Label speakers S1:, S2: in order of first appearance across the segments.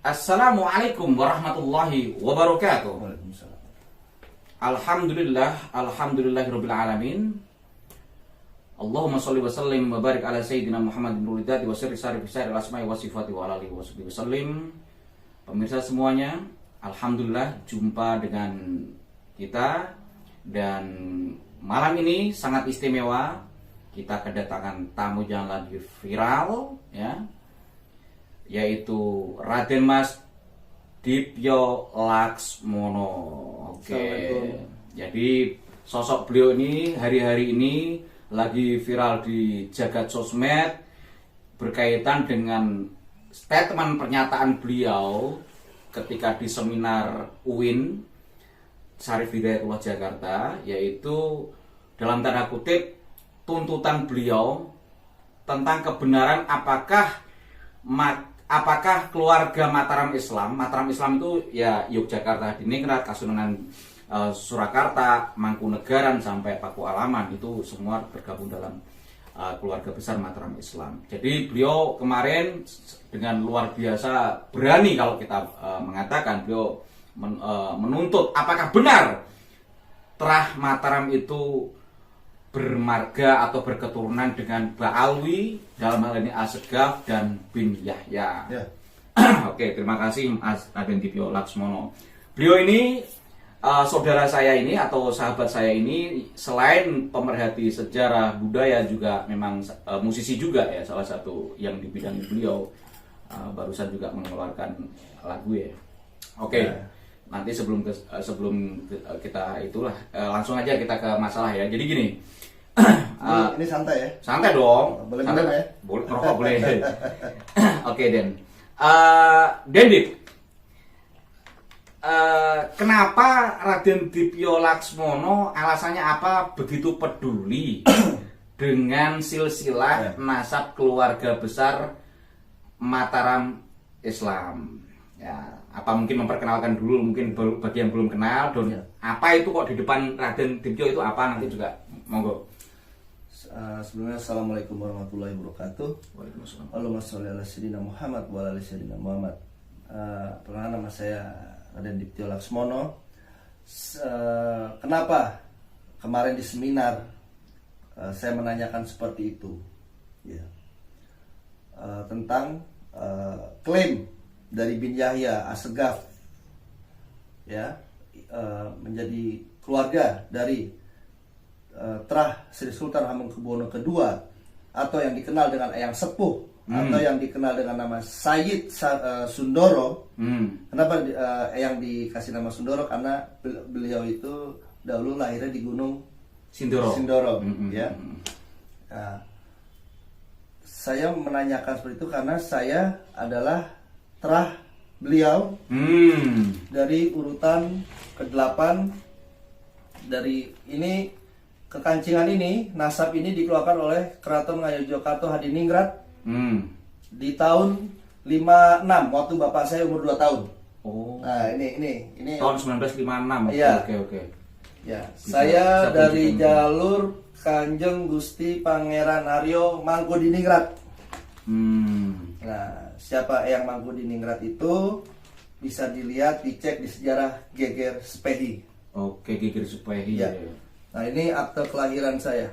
S1: Assalamualaikum warahmatullahi wabarakatuh.
S2: Waalaikumsalam.
S1: Alhamdulillahirabbil alamin. Allahumma sholli wa sallim wa barik ala sayyidina Muhammadin nurridati wa sirri sarif saril asma'i wa sifati wa ala alihi wa sahbihi wasallim. Pemirsa semuanya, alhamdulillah jumpa dengan kita, dan malam ini sangat istimewa. Kita kedatangan tamu yang lagi viral, ya, yaitu Raden Mas Diptyo Laksmono. Oke. Jadi sosok beliau ini hari-hari ini lagi viral di jagat sosmed berkaitan dengan statement pernyataan beliau ketika di seminar UIN Syarif Hidayatullah Jakarta, yaitu dalam tanda kutip tuntutan beliau tentang kebenaran apakah keluarga Mataram Islam itu ya Yogyakarta, Diningrat, Kasunanan, Surakarta, Mangkunegaran sampai Paku Alaman, itu semua bergabung dalam keluarga besar Mataram Islam. Jadi beliau kemarin dengan luar biasa berani kalau kita mengatakan, beliau menuntut apakah benar Terah Mataram itu bermarga atau berketurunan dengan Ba'alwi, dalam hal ini Asegaf dan bin Yahya.
S2: Ya.
S1: Oke, terima kasih Mas Raden Diptyo Laksmono. Beliau ini saudara saya ini atau sahabat saya ini, selain pemerhati sejarah budaya juga memang musisi juga ya, salah satu yang dibidangi beliau. Barusan juga mengeluarkan lagu ya. Oke.
S2: Ya.
S1: Nanti sebelum kita itulah langsung aja kita ke masalah ya. Jadi gini.
S2: Ini santai ya?
S1: Santai dong.
S2: Boleh
S1: santai
S2: minum ya?
S1: Boleh, rokok boleh. Oke, Den. Dendit. Kenapa Raden Diptyo Laksmono alasannya apa begitu peduli dengan silsilah nasab keluarga besar Mataram Islam? Ya, apa mungkin memperkenalkan dulu, mungkin bagi yang belum kenal, dan apa itu kok di depan Raden Diptyo itu apa, nanti juga monggo.
S2: Sebelumnya assalamualaikum warahmatullahi wabarakatuh.
S1: Waalaikumsalam.
S2: Allahumma sholli ala sayyidina Muhammad wa ala ali sayyidina Muhammad. Perkenalkan, nama saya Raden Diptyo Laksmono. Kenapa kemarin di seminar saya menanyakan seperti itu, ya, tentang klaim dari bin Yahya Asegaf, ya, menjadi keluarga dari Terah Sri Sultan Hamengkubuwono II, atau yang dikenal dengan Eyang Sepuh, atau yang dikenal dengan nama Sayyid Sundoro. Kenapa Eyang dikasih nama Sundoro? Karena beliau itu dahulu lahirnya di Gunung Sindoro, ya. Nah, saya menanyakan seperti itu karena saya adalah terah beliau dari urutan ke-8. Dari ini, kekancingan ini, nasab ini dikeluarkan oleh Keraton Ngayogyakarta Hadiningrat di tahun 56, waktu bapak saya umur 2 tahun.
S1: Oh.
S2: Nah, ini
S1: Tahun 1956.
S2: Iya.
S1: Oke.
S2: Ya, saya dari jalur Kanjeng Gusti Pangeran Aryo Mangkudiningrat. Nah, siapa yang Mangkudiningrat itu bisa dilihat, dicek di sejarah Geger Sepehi.
S1: Oke, Geger Sepehi.
S2: Ya. Nah, ini akte kelahiran saya,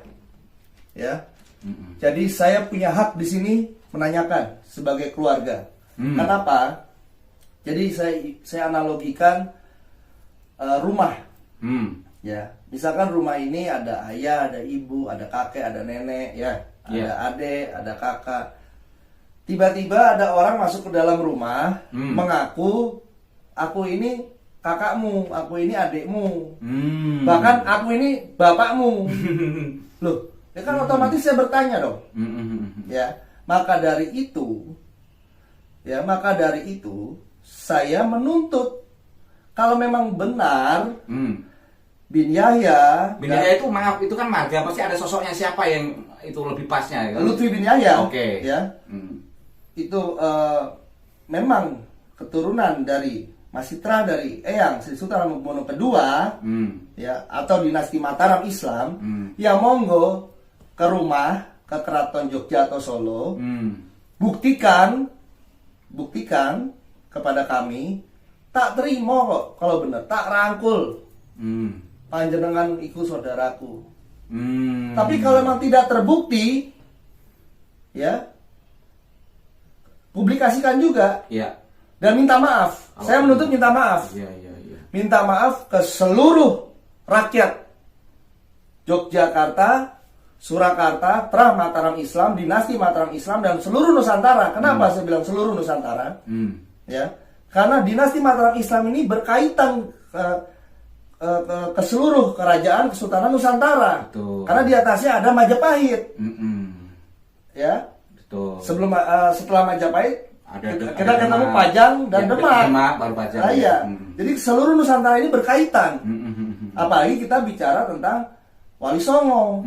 S2: ya. Jadi saya punya hak di sini menanyakan sebagai keluarga. Kenapa? Jadi saya analogikan rumah, ya. Misalkan rumah ini ada ayah, ada ibu, ada kakek, ada nenek, ya, ada adik, ada kakak. Tiba-tiba ada orang masuk ke dalam rumah, mengaku aku ini kakakmu, aku ini adikmu, bahkan aku ini bapakmu. Loh, ya kan otomatis saya bertanya dong. Ya, maka dari itu saya menuntut, kalau memang benar bin Yahya.
S1: Bin Yahya itu, maaf, itu kan marga, pasti ada sosoknya siapa yang itu lebih pasnya ya?
S2: Lutfi bin Yahya.
S1: Oke.
S2: Ya. Itu memang keturunan dari, masih terah dari Eyang Sri Sultan Hamengkubuwono II, ya, atau dinasti Mataram Islam. Ya, monggo ke rumah, ke Keraton Jogja atau Solo, buktikan kepada kami, tak terima kok kalau benar, tak rangkul. Panjenengan iku saudaraku. Tapi kalau memang tidak terbukti, ya publikasikan juga.
S1: Ya.
S2: Dan minta maaf. Saya menuntut minta maaf.
S1: Ya.
S2: Minta maaf ke seluruh rakyat Yogyakarta, Surakarta, Trah Mataram Islam, Dinasti Mataram Islam, dan seluruh Nusantara. Kenapa saya bilang seluruh Nusantara? Ya, karena Dinasti Mataram Islam ini berkaitan ke seluruh kerajaan Kesultanan Nusantara.
S1: Betul.
S2: Karena di atasnya ada Majapahit. Ya.
S1: Betul.
S2: Setelah Majapahit
S1: kita
S2: ketemu Pajang dan Demak.
S1: Baru Pajang.
S2: Iya. Jadi seluruh Nusantara ini berkaitan. Apalagi kita bicara tentang Wali Songo.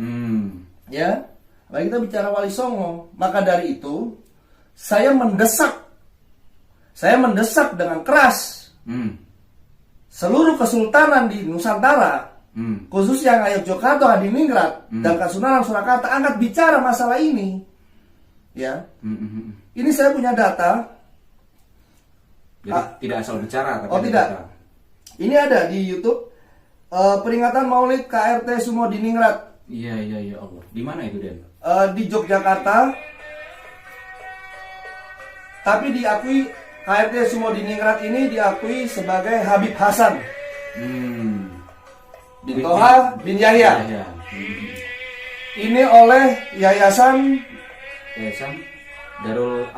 S2: Ya. Apalagi kita bicara Wali Songo. Maka dari itu saya mendesak dengan keras seluruh kesultanan di Nusantara, khususnya Ngayogyakarta, Hadiningrat, dan Kasunanan Surakarta, angkat bicara masalah ini. Ya. Ini saya punya data.
S1: Jadi tidak asal bicara.
S2: Oh tidak. Data. Ini ada di YouTube peringatan Maulid KRT Sumo Diningrat.
S1: Iya Allah. Di mana itu, Den?
S2: Di Yogyakarta. Tapi diakui KRT Sumo Diningrat ini diakui sebagai Habib Hasan bin Toha bin Yahya. Ini oleh Yayasan
S1: Darul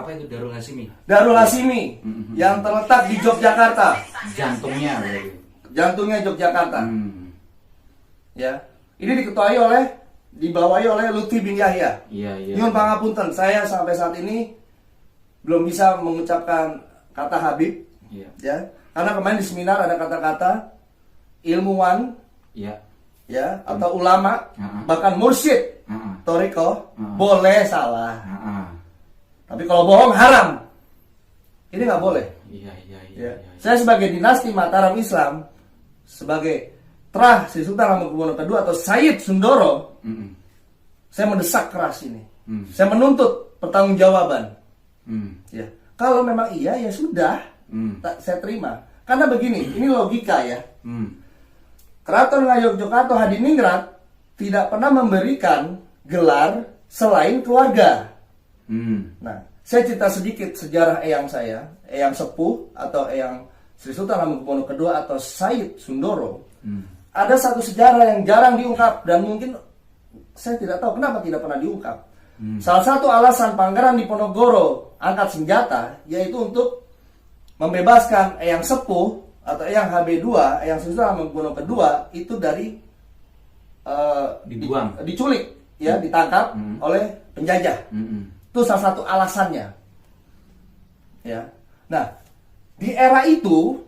S1: Hasimi.
S2: Darul Hasimi yang terletak di Yogyakarta. Jantungnya Yogyakarta. Ya. Ini dibawahi oleh Lutfi bin Yahya.
S1: Iya.
S2: Nyun pangapunten, saya sampai saat ini belum bisa mengucapkan kata Habib.
S1: Iya.
S2: Ya. Karena kemarin di seminar ada kata-kata ilmuwan.
S1: Iya.
S2: Ya, atau ulama, bahkan mursyid. Toriko boleh salah. Tapi kalau bohong haram. Ini nggak boleh.
S1: Iya.
S2: Saya sebagai dinasti Mataram Islam, sebagai Trah Sri Sultan Hamengkubuwono II atau Sayyid Sundoro, saya mendesak keras ini. Saya menuntut pertanggungjawaban. Ya. Kalau memang iya ya sudah, saya terima. Karena begini, ini logika ya. Keraton Ngayogyakarta Hadiningrat tidak pernah memberikan gelar selain keluarga. Nah, saya cerita sedikit sejarah eyang saya, eyang sepuh atau eyang Sri Sultan Hamengkubuwono II atau Sayyid Sundoro. Ada satu sejarah yang jarang diungkap dan mungkin saya tidak tahu kenapa tidak pernah diungkap. Salah satu alasan Pangeran Diponegoro angkat senjata yaitu untuk membebaskan eyang sepuh atau eyang HB2, eyang Sri Sultan Hamengkubuwono II itu dari diculik, ya, ditangkap oleh penjajah. Itu salah satu alasannya. Ya. Nah, di era itu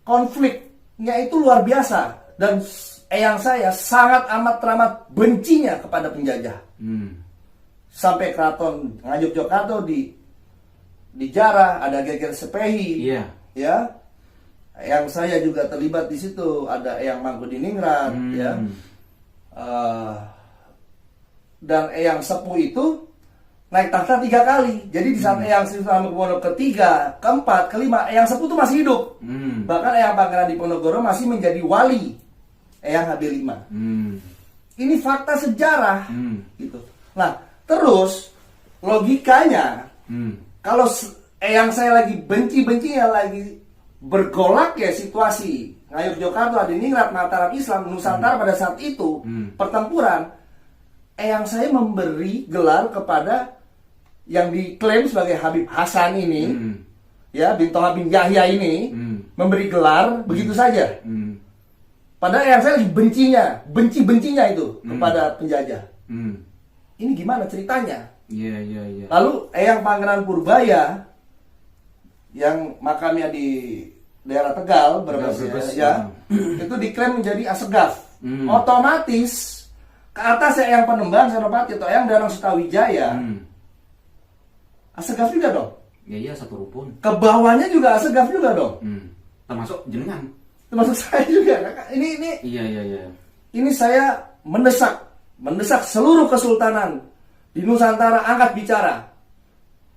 S2: konfliknya itu luar biasa dan eyang saya sangat amat teramat bencinya kepada penjajah. Sampai keraton Ngayogyakarta dijarah, ada Geger Sepehi.
S1: Iya.
S2: Ya. Eyang saya juga terlibat di situ, ada Eyang Mangkudiningrat, ya. Dan eyang sepuh itu naik tahta 3 kali. Jadi di saat eyang Sri Sultan Hamengkubuwono ketiga, keempat, kelima, eyang sepuh itu masih hidup. Bahkan eyang Pangeran Diponegoro masih menjadi wali eyang HB5. Ini fakta sejarah. Gitu. Nah, terus logikanya, kalau eyang saya lagi benci-bencinya, lagi bergolak ya situasi Ngayogyakarta, Hadiningrat, Mataram Islam, Nusantara pada saat itu pertempuran, eyang saya memberi gelar kepada yang diklaim sebagai Habib Hasan ini, ya, bin Toha bin Yahya ini, memberi gelar begitu saja. Padahal eyang saya lagi benci-bencinya itu kepada penjajah. Ini gimana ceritanya?
S1: Iya.
S2: Lalu eyang Pangeran Purbaya yang makamnya di daerah Tegal, Brebes, ya, itu diklaim menjadi Asegaf. Otomatis ke atas eyang Panembahan Senopati atau eyang Danang Sutawijaya, Asegaf juga dong.
S1: Iya, satu rukun.
S2: Ke bawahnya juga Asegaf juga dong.
S1: Termasuk jenengan.
S2: Termasuk saya juga. Ini.
S1: Iya.
S2: Ini saya mendesak seluruh kesultanan di Nusantara angkat bicara.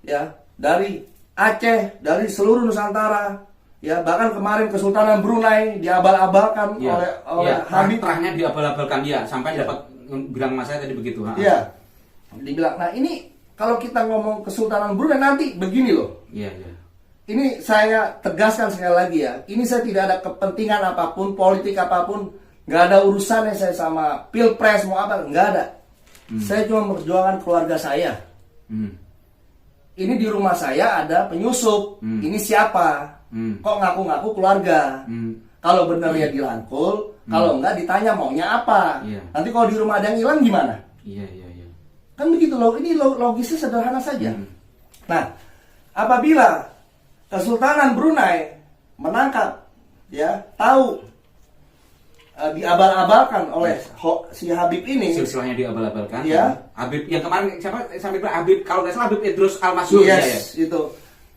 S2: Ya, dari Aceh, dari seluruh Nusantara, ya bahkan kemarin Kesultanan Brunei diabal-abalkan
S1: Ya,
S2: oleh
S1: ya,
S2: Habib.
S1: terahnya diabal-abalkan ya, sampai
S2: Ya.
S1: dapat bilang mas saya tadi begitu. Ha.
S2: Iya, dibilang. Nah ini kalau kita ngomong Kesultanan Brunei nanti begini loh.
S1: Iya, iya.
S2: Ini saya tegaskan sekali lagi ya. Ini saya tidak ada kepentingan apapun, politik apapun, nggak ada urusannya saya sama pilpres mau apa, nggak ada. Saya cuma memperjuangkan keluarga saya.
S1: Hmm.
S2: Ini di rumah saya ada penyusup. Ini siapa? Kok ngaku-ngaku keluarga? Kalau benar ya dirangkul, kalau enggak ditanya maunya apa.
S1: Iya.
S2: Nanti kalau di rumah ada yang hilang gimana?
S1: Iya, iya, iya.
S2: Kan begitu loh. Ini logisnya sederhana saja. Nah, apabila Kesultanan Brunei menangkap, ya tahu diabal-abalkan oleh si Habib ini,
S1: Silsilahnya diabal-abalkan.
S2: Iya.
S1: Habib yang kemarin siapa? Sampai Habib kalau nggak salah Habib Idrus Al-Masyhur ya.
S2: yes, itu.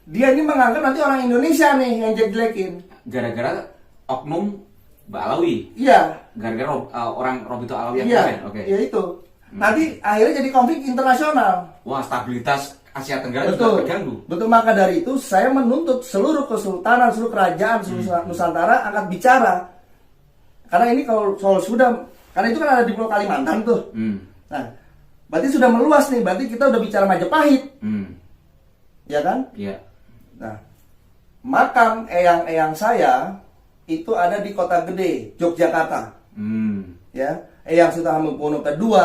S2: Dia ini menganggap nanti orang Indonesia nih yang jelek-jelekin.
S1: Gara-gara oknum Mbak Alawi.
S2: Iya,
S1: Gara-gara orang Robito Alawi yang
S2: iya,
S1: kemarin. Oke.
S2: ya itu. Nanti akhirnya jadi konflik internasional.
S1: Wah, stabilitas Asia Tenggara juga
S2: Betul,
S1: terganggu.
S2: betul. Maka dari itu saya menuntut seluruh kesultanan, seluruh kerajaan, seluruh Nusantara angkat bicara. Karena ini kalau soal Sudan, karena itu kan ada di Pulau Kalimantan tuh. Nah, berarti sudah meluas nih. Berarti kita udah bicara Majapahit, ya kan?
S1: Iya.
S2: Nah, makam eyang-eyang saya itu ada di Kota Gede, Yogyakarta. Ya, Eyang Sultan Hamengkubuwono II,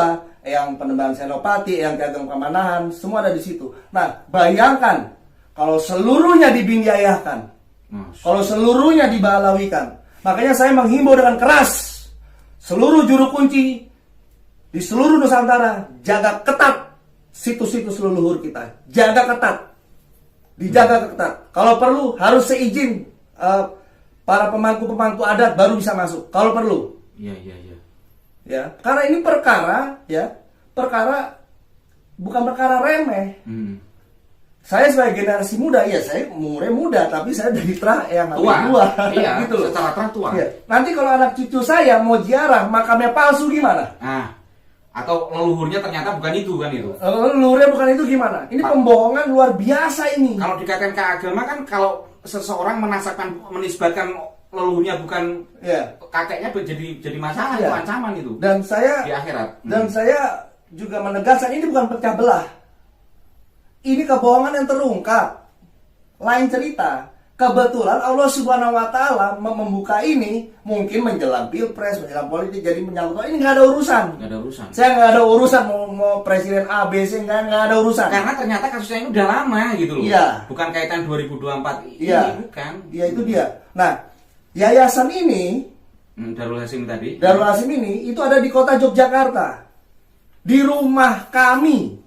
S2: Eyang Panembahan Senopati, Eyang Ki Ageng Pramanahan, semua ada di situ. Nah, bayangkan kalau seluruhnya dibinjayahkan, kalau seluruhnya dibalawikan. Makanya saya menghimbau dengan keras seluruh juru kunci di seluruh Nusantara, jaga ketat situs-situs leluhur kita, jaga ketat, dijaga ketat. Kalau perlu harus seizin para pemangku-pemangku adat baru bisa masuk. Kalau perlu.
S1: Iya, iya, iya.
S2: Ya, karena ini perkara bukan perkara remeh. Saya sebagai generasi muda, ya saya umurnya muda, tapi saya dari terah yang
S1: Tua. Iya,
S2: gitu loh.
S1: secara terah tua.
S2: Ya. Nanti kalau anak cucu saya mau ziarah makamnya palsu gimana?
S1: Nah, atau leluhurnya ternyata bukan itu kan itu.
S2: Leluhurnya bukan itu gimana? Ini pembohongan luar biasa ini.
S1: Kalau dikaitkan ke agama kan kalau seseorang menisbatkan leluhurnya bukan kakeknya jadi masalah, itu ancaman itu.
S2: Dan saya
S1: di akhirat.
S2: Dan saya juga menegaskan ini bukan pecah belah. Ini kebohongan yang terungkap. Lain cerita. Kebetulan Allah Subhanahu wa taala membuka ini mungkin menjelang pilpres, menjelang politik, jadi menyangkut ini nggak ada urusan.
S1: Nggak ada urusan.
S2: Saya nggak ada urusan mau presiden A, B, C, nggak ada urusan.
S1: Karena ternyata kasusnya ini udah lama gitu loh.
S2: Iya.
S1: Bukan kaitan 2024 ini,
S2: Iya.
S1: bukan.
S2: Iya, itu dia. Nah, yayasan ini,
S1: Darul Hasim tadi.
S2: Darul Hasim ini itu ada di kota Yogyakarta. Di rumah kami.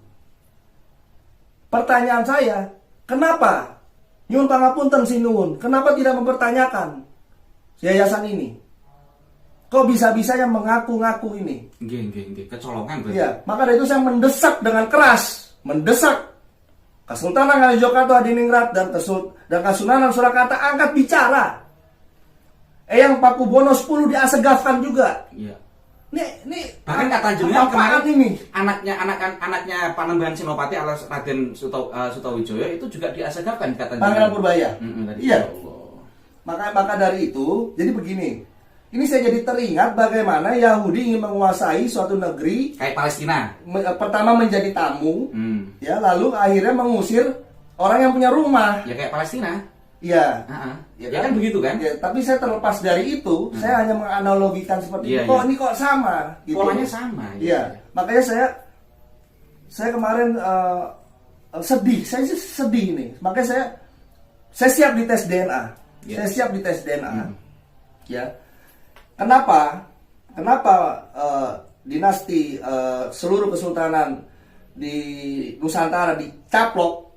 S2: Pertanyaan saya, kenapa? Nyun pangapunten sinuwun, kenapa tidak mempertanyakan yayasan ini? Kok bisa-bisanya mengaku-ngaku ini?
S1: Nggih, kecolongan berarti.
S2: Iya, maka dari itu saya mendesak dengan keras, mendesak Kesultanan Ngalijokerto Hadiningrat dan Kesunanan Surakarta angkat bicara. Eyang Pakubuwono 10 diasegafkan juga.
S1: Iya.
S2: Nih
S1: Bahkan kata jenengan
S2: apaan
S1: kemarin
S2: ini?
S1: anaknya Panembahan Senopati alias Raden Sutawijaya itu juga diasegafkan kata
S2: Pangeran Purbaya.
S1: Tadi.
S2: Iya.
S1: Ya Allah.
S2: Maka dari itu, jadi begini. Ini saya jadi teringat bagaimana Yahudi ingin menguasai suatu negeri.
S1: Kayak Palestina.
S2: Pertama menjadi tamu, ya, lalu akhirnya mengusir orang yang punya rumah.
S1: Ya kayak Palestina.
S2: Iya.
S1: Ya kan begitu kan?
S2: Ya, tapi saya terlepas dari itu, saya hanya menganalogikan seperti itu. Kok ini kok sama? Gitu.
S1: Polanya sama.
S2: Iya. Makanya saya kemarin sedih. Saya sih sedih nih. Makanya saya siap dites DNA. Saya siap dites DNA. Ya. Kenapa dinasti seluruh kesultanan di Nusantara dicaplok?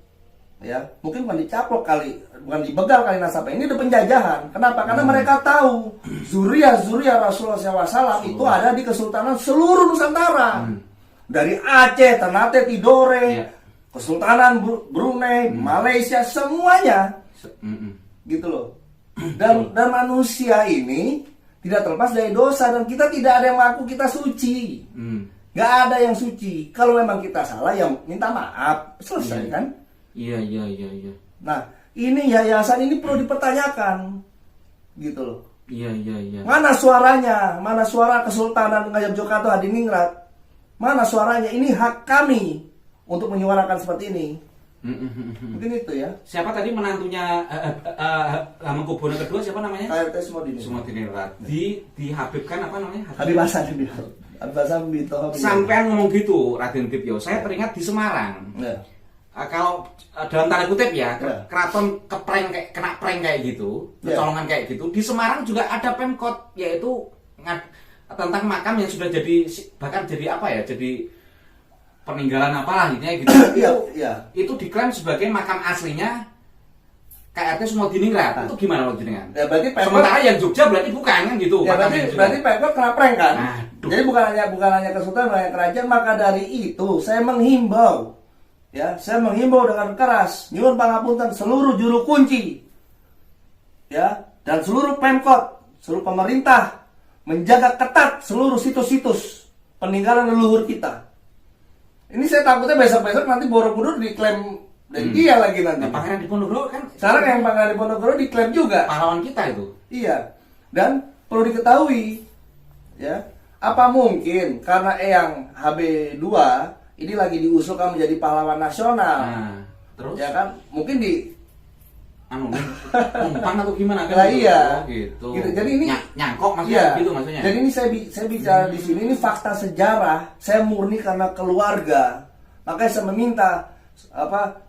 S2: Ya, mungkin bukan dicaplok kali, bukan dibegal kali nasabah. Ini udah penjajahan. Kenapa? Karena mereka tahu zuriat Rasulullah SAW itu ada di kesultanan seluruh Nusantara. Dari Aceh, Ternate, Tidore, Kesultanan Brunei, Malaysia, semuanya. Gitu loh. Dan manusia ini tidak terlepas dari dosa, dan kita tidak ada yang mengaku kita suci. Gak ada yang suci. Kalau memang kita salah, ya minta maaf. Selesai kan?
S1: Iya.
S2: Nah, ini yayasan ini perlu dipertanyakan, gitu loh.
S1: Iya.
S2: Mana suaranya? Mana suara Kesultanan Ngayogyakarta Hadiningrat? Mana suaranya? Ini hak kami untuk menyuarakan seperti ini. Mungkin itu ya.
S1: Siapa tadi menantunya Hamengkubuwono kedua, siapa namanya?
S2: KRT Sumodiningrat.
S1: Sumodiningrat. Dihabibkan apa namanya?
S2: Habib Hasan Bito.
S1: Sampean ngomong gitu, Raden Dipyo. Saya teringat di Semarang.
S2: Ya.
S1: Kalau dalam tanda kutip ya,
S2: Ya.
S1: keraton kena prank kayak gitu,
S2: Ya.
S1: kecolongan kayak gitu. Di Semarang juga ada Pemkot, yaitu tentang makam yang sudah jadi, bahkan jadi apa ya, jadi peninggalan apalah intinya gitu.
S2: Iya.
S1: Itu diklaim sebagai makam aslinya KRT Sumodiningrat. Itu gimana lo jenengan?
S2: Ya berarti Pemkot.
S1: Sementara yang Jogja berarti bukan kan gitu.
S2: Ya berarti Pemkot kena prank kan?
S1: Aduh.
S2: Jadi bukan hanya Kesultanan, bukan hanya kerajaan. Maka dari itu saya menghimbau, dengan keras, nyuwun pangapunten seluruh juru kunci, ya, dan seluruh Pemkot, seluruh pemerintah menjaga ketat seluruh situs-situs peninggalan leluhur kita. Ini saya takutnya besok-besok nanti Borobudur diklaim dari dia lagi nanti.
S1: Nah, Pangeran Diponegoro kan
S2: Sekarang yang Pangeran Diponegoro diklaim juga.
S1: pahlawan kita itu.
S2: Iya. Dan perlu diketahui, ya, apa mungkin karena Eyang HB2 ini lagi diusulkan menjadi pahlawan nasional,
S1: Nah, terus
S2: ya kan? Mungkin di
S1: numpang atau gimana kan?
S2: Lah iya.
S1: Gitu.
S2: Gitu. Jadi ini
S1: nyangkok maksudnya
S2: iya.
S1: gitu maksudnya.
S2: Jadi ini saya bicara di sini ini fakta sejarah. Saya murni karena keluarga. Makanya saya meminta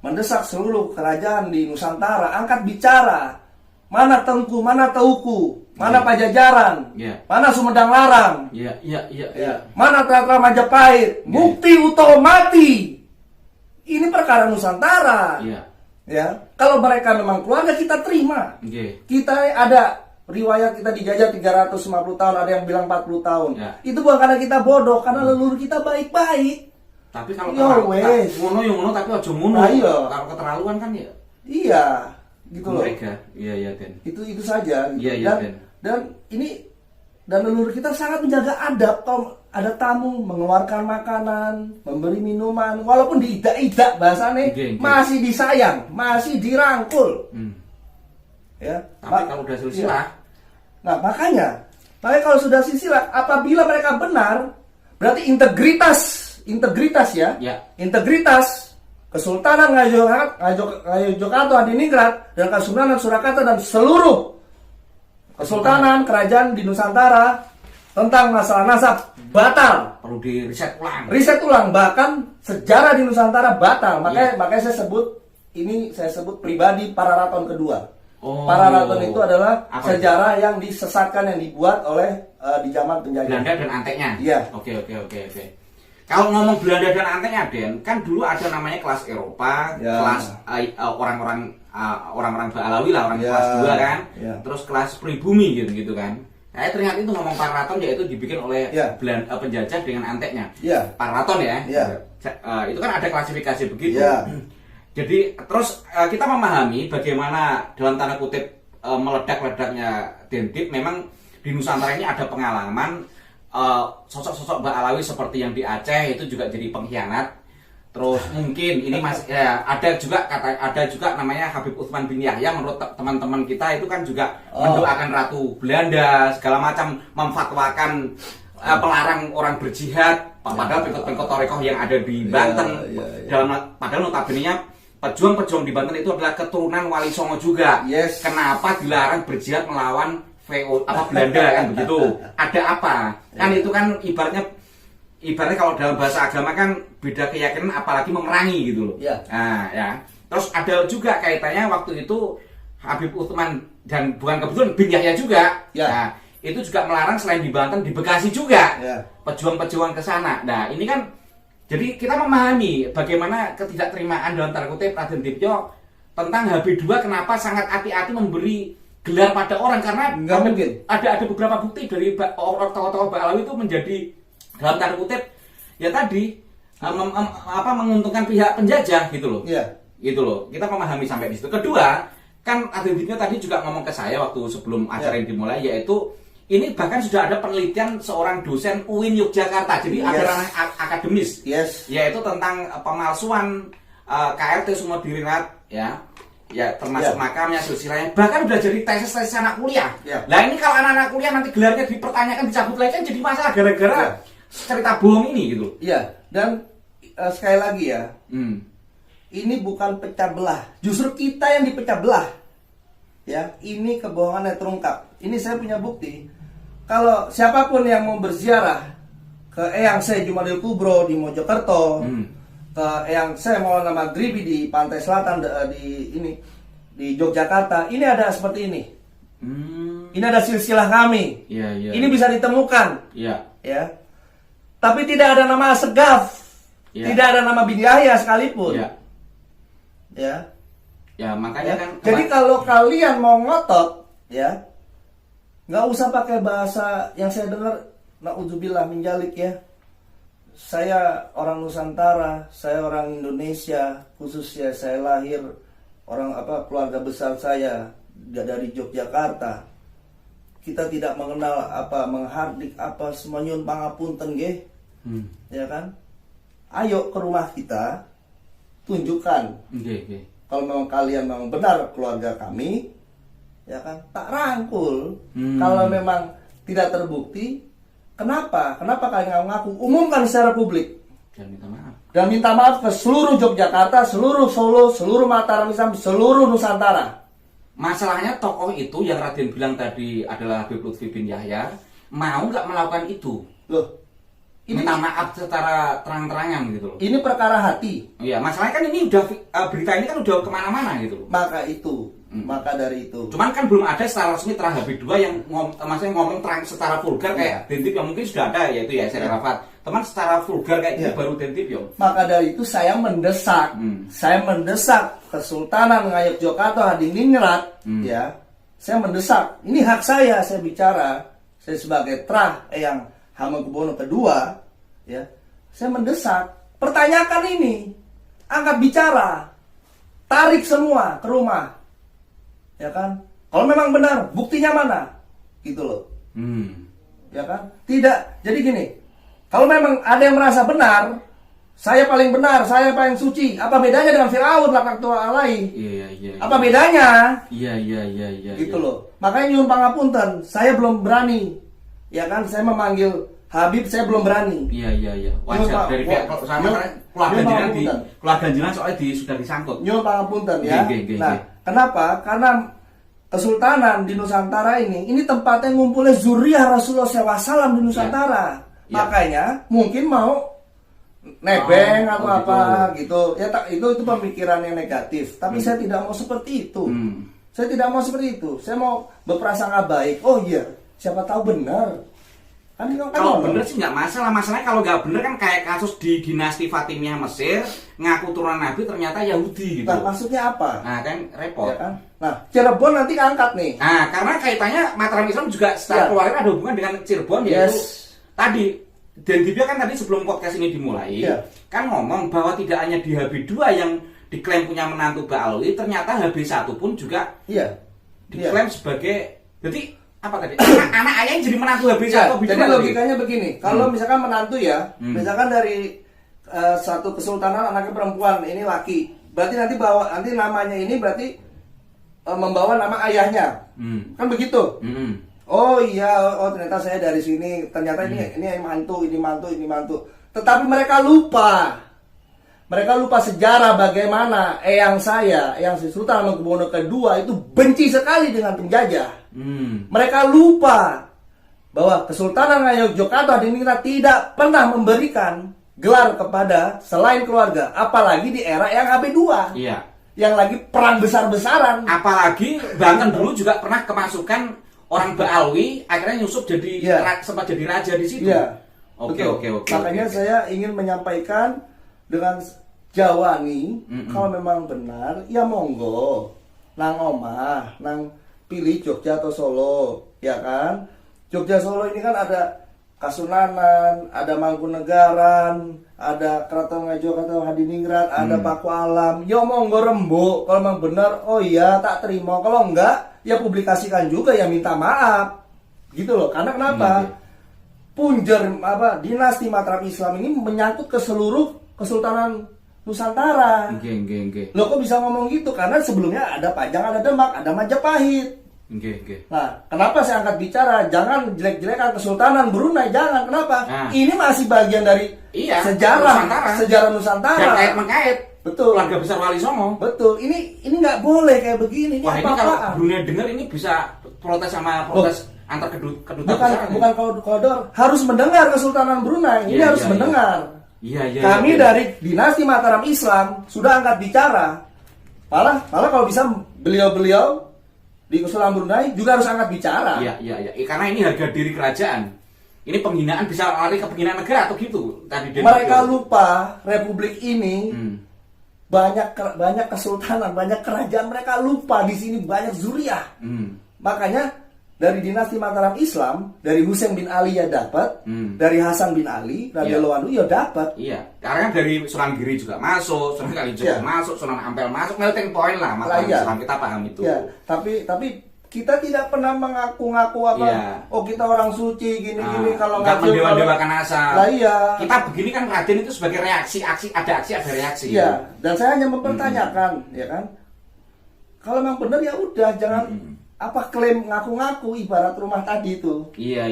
S2: mendesak seluruh kerajaan di Nusantara angkat bicara. Mana Tengku, mana Teuku, mana Pajajaran, mana Sumedang Larang, mana Tatra Majapahit, Mukti Utomati. Ini perkara Nusantara. Ya, kalau mereka memang keluarga kita terima. Kita ada riwayat kita dijajah 350 tahun, ada yang bilang 40 tahun. Itu bukan karena kita bodoh, karena leluhur kita baik-baik.
S1: Tapi kalau ngono tapi ojo ngono.
S2: Nah, iya.
S1: Kalau keterlaluan kan ya.
S2: Iya, gitu loh.
S1: Mereka. Iya, Den.
S2: Itu saja. Gitu.
S1: Iya, Den.
S2: Dan leluhur kita sangat menjaga adab. Kalau ada tamu mengeluarkan makanan, memberi minuman, walaupun diidak-idak bahasanya, masih disayang, masih dirangkul. Ya.
S1: Tapi kalau udah silsilah,
S2: nah makanya kalau sudah silsilah, apabila mereka benar, berarti integritas ya. Integritas Kesultanan Ngayogyakarta Hadiningrat dan Kesultanan Surakarta dan seluruh Kesultanan kerajaan di Nusantara tentang masalah nasab batal.
S1: Perlu di
S2: riset ulang. Bahkan sejarah di Nusantara batal. Makanya saya sebut pribadi Pararaton kedua. Pararaton itu adalah sejarah yang disesatkan, yang dibuat oleh di zaman penjajah
S1: Belanda dan anteknya.
S2: Iya.
S1: Oke. Kalau ngomong Belanda dan anteknya, Den, kan dulu ada namanya kelas Eropa, kelas orang-orang Ba'alawi lah, orang kelas 2 kan. Terus kelas pribumi gitu kan. Saya teringat itu ngomong Pararaton, yaitu dibikin oleh penjajah dengan anteknya. Pararaton ya. Itu kan ada klasifikasi begitu. Jadi terus kita memahami bagaimana dalam tanda kutip meledak-ledaknya Dendip. Memang di Nusantara ini ada pengalaman sosok-sosok Ba'alawi seperti yang di Aceh itu juga jadi pengkhianat. Terus mungkin ini ada juga namanya Habib Utsman bin Yahya. Menurut teman-teman kita itu kan juga mendoakan Ratu Belanda segala macam, memfatwakan pelarang orang berjihad. Padahal pengikut-pengikut Torekoh yang ada di Banten, padahal notabene-nya pejuang-pejuang di Banten itu adalah keturunan Wali Songo juga. Kenapa dilarang berjihad melawan Belanda kan begitu? Ada apa? Kan itu kan ibaratnya kalau dalam bahasa agama kan beda keyakinan apalagi memerangi gitu loh. Nah, ya. Terus ada juga kaitannya waktu itu Habib Utsman dan bukan kebetulan bin Yahya juga. Nah, itu juga melarang selain di Banten di Bekasi juga. Pejuang-pejuang ke sana. Nah, ini kan jadi kita memahami bagaimana ketidakterimaan dalam tanda kutip Raden Dipyo tentang HB2 kenapa sangat hati-hati memberi gelar pada orang, karena ada beberapa bukti dari tokoh-tokoh Ba'alawi itu menjadi dalam tanda kutip ya tadi menguntungkan pihak penjajah gitu loh. Gitu loh. Kita memahami sampai di situ. Kedua, kan Raden Dipyo tadi juga ngomong ke saya waktu sebelum acara ini dimulai, yaitu ini bahkan sudah ada penelitian seorang dosen UIN Yogyakarta. Jadi ada ranah akademis. Yaitu tentang pemalsuan KRT Sumodiningrat ya. ya termasuk makamnya, silsilahnya, bahkan udah jadi tesis anak kuliah.
S2: Ya.
S1: Nah ini kalau anak-anak kuliah nanti gelarnya dipertanyakan, dicabut lagi kan jadi masalah gara-gara cerita bohong ini gitu.
S2: Iya, dan sekali lagi ya, ini bukan pecah belah, justru kita yang dipecah belah. Ya, ini kebohongan yang terungkap. Ini saya punya bukti. Kalau siapapun yang mau berziarah ke Eyang Syekh Jumadil Kubro di Mojokerto, ke Eyang Syekh Maulana Maghribi di pantai selatan di Yogyakarta, ini ada seperti ini. Ini ada silsilah kami. Ini bisa ditemukan. Ya. Tapi tidak ada nama Assegaf. Tidak ada nama bin Yahya sekalipun.
S1: Ya, makanya kan.
S2: Jadi kalau kalian mau ngotot, ya, nggak usah pakai bahasa yang saya dengar, naudzubillah minjalik ya. Saya orang Nusantara, saya orang Indonesia, khususnya saya lahir keluarga besar saya dari Yogyakarta. Kita tidak mengenal menghardik semuanya pangapunten nggih. Ya kan? Ayo ke rumah kita, tunjukkan. Kalau memang kalian memang benar keluarga kami, ya kan, tak rangkul. Kalau memang tidak terbukti, kenapa kalian ngaku? Umumkan secara publik dan minta maaf ke seluruh Yogyakarta, seluruh Solo, seluruh Mataram Islam, seluruh Nusantara.
S1: Masalahnya tokoh itu yang Raden bilang tadi adalah Habib Lutfi bin Yahya mau nggak melakukan itu?
S2: Loh, ini
S1: minta maaf secara terang-terangan gitu loh.
S2: Ini perkara hati.
S1: Iya, masalahnya kan ini udah berita ini kan udah kemana-mana gitu loh.
S2: Maka dari itu.
S1: Cuman kan belum ada secara resmi Terah Habib 2 yang ngomong terang secara vulgar kayak Dentip yang mungkin sudah ada, yaitu ya Syekh Arafat. Teman secara vulgar kayak gini baru Dentip ya.
S2: Maka dari itu saya mendesak, Kesultanan Ngayogyakarta Hadiningrat, ya. Saya mendesak, ini hak saya bicara. Saya sebagai Terah Eyang Hamengkubuwono kedua, ya, saya mendesak, pertanyakan ini, angkat bicara, tarik semua ke rumah, ya kan? Kalau memang benar, buktinya mana, gitu loh, ya kan? Tidak, jadi gini, kalau memang ada yang merasa benar, saya paling benar, saya paling suci, apa bedanya dengan Firaun laknatullah alaihi? Iya. Apa bedanya?
S1: Iya.
S2: Gitu loh. Makanya nyuwun pangapunten, saya belum berani. Ya kan, saya memanggil Habib, saya belum berani.
S1: Iya. Wajar dari pihak keluarga jenengan soalnya sudah disangkut.
S2: Nyuwun pangapunten ya. Nah, kenapa? Karena Kesultanan di Nusantara ini tempatnya ngumpulnya zuriyah Rasulullah SAW di Nusantara. Makanya mungkin mau nebeng atau apa gitu. Ya itu pemikiran yang negatif. Tapi saya tidak mau seperti itu. Saya tidak mau seperti itu. Saya mau berprasangka baik. Oh iya, siapa tahu benar.
S1: Kalau bener sih nggak masalah. Masalahnya kalau nggak bener kan kayak kasus di dinasti Fatimiyah Mesir, ngaku turunan Nabi ternyata Yahudi gitu.
S2: Nah, maksudnya apa?
S1: Nah kan repot.
S2: Ya kan? Nah, Cirebon nanti angkat nih.
S1: Nah, karena kaitannya Mataram Islam juga secara keluarga ada hubungan dengan Cirebon, yaitu tadi Dentipnya kan tadi sebelum podcast ini dimulai kan ngomong bahwa tidak hanya di HB2 yang diklaim punya menantu Ba'alwi, ternyata HB1 pun juga diklaim sebagai, jadi apa tadi? Anak ayahnya jadi menantu HB1.
S2: Jadi logikanya begini, kalau misalkan menantu ya, misalkan dari satu kesultanan anaknya perempuan, ini laki, berarti nanti namanya ini berarti membawa nama ayahnya, kan begitu? Oh iya, ternyata saya dari sini, ternyata ini mantu. Tetapi mereka lupa sejarah bagaimana Eyang Sri Sultan Hamengkubuwono kedua itu benci sekali dengan penjajah. Mereka lupa bahwa Kesultanan Ngayogyakarta Hadiningrat tidak pernah memberikan gelar kepada selain keluarga, apalagi di era Eyang AB2.
S1: Iya.
S2: Yang lagi perang besar-besaran.
S1: Apalagi bahkan dulu juga pernah kemasukan orang Ba'alwi, akhirnya nyusup jadi sempat jadi raja di situ. Oke.
S2: Makanya saya ingin menyampaikan dengan Jawa nih, kalau memang benar, ya monggo, nang omah, nang pilih Jogja atau Solo, ya kan? Jogja Solo ini kan ada Kasunanan, ada Mangkunegaran, ada Keraton Ngayogyakarta Hadiningrat, ada Paku Alam. Ya monggo rembuk, kalau memang benar, oh iya tak terima. Kalau enggak, ya publikasikan juga, ya minta maaf. Gitu loh. Karena kenapa? Punjer dinasti Mataram Islam ini menyangkut ke seluruh Kesultanan Nusantara.
S1: Nggih.
S2: Loh kok bisa ngomong gitu? Karena sebelumnya ada Pajang, ada Demak, ada Majapahit.
S1: Nggih.
S2: Nah, kenapa saya angkat bicara? Jangan jelek-jelekan Kesultanan Brunei, jangan. Kenapa?
S1: Nah.
S2: Ini masih bagian dari sejarah Nusantara.
S1: Dan kait-mengkait.
S2: Betul.
S1: Keluarga besar Wali Songo.
S2: Betul. Ini nggak boleh kayak begini. Ini
S1: Wah, ini
S2: apa-apaan.
S1: kalau Brunei dengar ini bisa protes antar kedutaan besar.
S2: Bukan kodor, harus mendengar Kesultanan Brunei. Ini harus mendengar.
S1: Iya.
S2: Kami dari dinasti Mataram Islam sudah angkat bicara. Malah kalau bisa beliau-beliau di Kesultanan Brunei juga harus angkat bicara.
S1: Iya. Karena ini harga diri kerajaan. Ini penghinaan bisa lari ke penghinaan negara atau gitu.
S2: Mereka lupa Republik ini banyak kesultanan, banyak kerajaan, mereka lupa di sini banyak zuriyah. Makanya dari dinasti Mataram Islam, dari Husain bin Ali ya dapat, dari Hasan bin Ali radhiyallahu anhu ya dapat.
S1: Iya, karena dari Sunan Giri juga masuk, Sunan Kalijaga masuk, Sunan Ampel masuk, melting point lah Mataram Islam, kita paham itu.
S2: Ya, tapi kita tidak pernah mengaku-ngaku apa. Oh kita orang suci gini-gini kalau
S1: nggak mendewa-dewakan asal.
S2: Lah iya.
S1: Kita begini kan Raden itu sebagai reaksi, ada reaksi.
S2: Iya. Dan saya hanya mempertanyakan, ya kan. Kalau memang benar ya udah, jangan klaim ngaku-ngaku ibarat rumah tadi itu.
S1: Iya,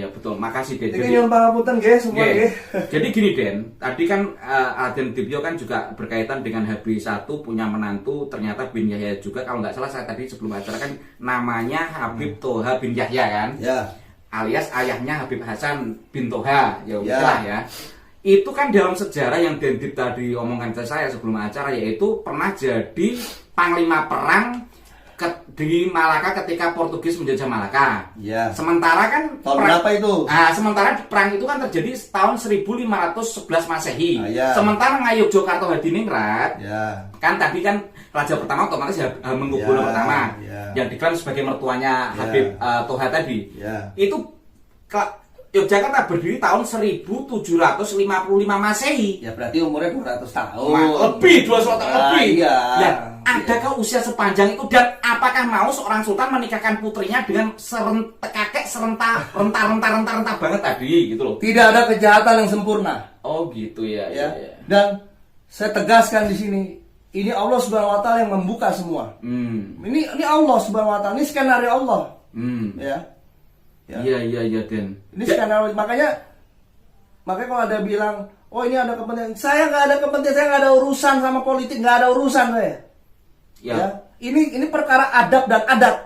S1: betul. Makasih Den.
S2: Jadi nyuwun pangapunten nggih semua nggih.
S1: Jadi gini Den, tadi kan Raden Dipyo kan juga berkaitan dengan Habib 1 punya menantu ternyata bin Yahya juga, kalau nggak salah saya tadi sebelum acara kan namanya Habib Toha bin Yahya kan.
S2: Ya.
S1: Alias ayahnya Habib Hasan bin Toha, ya. Itu kan dalam sejarah yang Den Dip tadi omongkan ke saya sebelum acara, yaitu pernah jadi panglima perang di Malaka ketika Portugis menjajah Malaka.
S2: Ya.
S1: Sementara kan
S2: tahun berapa itu?
S1: Sementara perang itu kan terjadi tahun 1511 Masehi.
S2: Ya.
S1: Sementara Ngayogyakarta Hadiningrat, kan tadi kan raja pertama otomatis Hamengkubuwono pertama, yang diklaim sebagai mertuanya Habib Toha tadi. Itu Yogyakarta berdiri tahun 1755 Masehi.
S2: Ya berarti umurnya 200 tahun.
S1: Lebih 200 tahun lebih.
S2: Iya.
S1: Ya, adakah usia sepanjang itu, dan apakah mau seorang sultan menikahkan putrinya dengan renta banget tadi gitu loh.
S2: Tidak ada kejahatan yang sempurna.
S1: Oh gitu ya.
S2: Dan saya tegaskan di sini, ini Allah Subhanahu wa taala yang membuka semua. Ini Allah Subhanahu wa taala, ini skenario Allah.
S1: Iya Den.
S2: Ini skenario, makanya kalau ada bilang, oh ini ada kepentingan, saya nggak ada kepentingan, saya nggak ada urusan sama politik, nggak ada urusan saya. Ya. Ini perkara adab dan adat.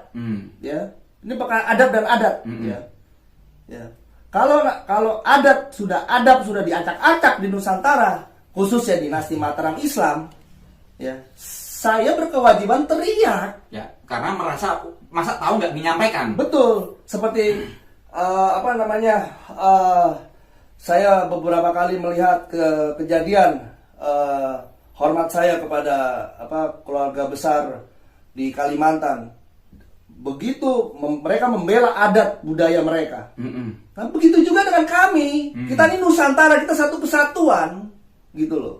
S2: Ya. Ini perkara adab dan adat. Ya. Kalau adab sudah diacak-acak di Nusantara, khususnya dinasti Mataram Islam, ya, saya berkewajiban teriak.
S1: Ya, karena masa tahu nggak menyampaikan.
S2: Betul. Seperti saya beberapa kali melihat kejadian hormat saya kepada keluarga besar di Kalimantan. Begitu mereka membela adat budaya mereka. Nah, begitu juga dengan kami. Kita ini Nusantara, kita satu kesatuan, gitu loh.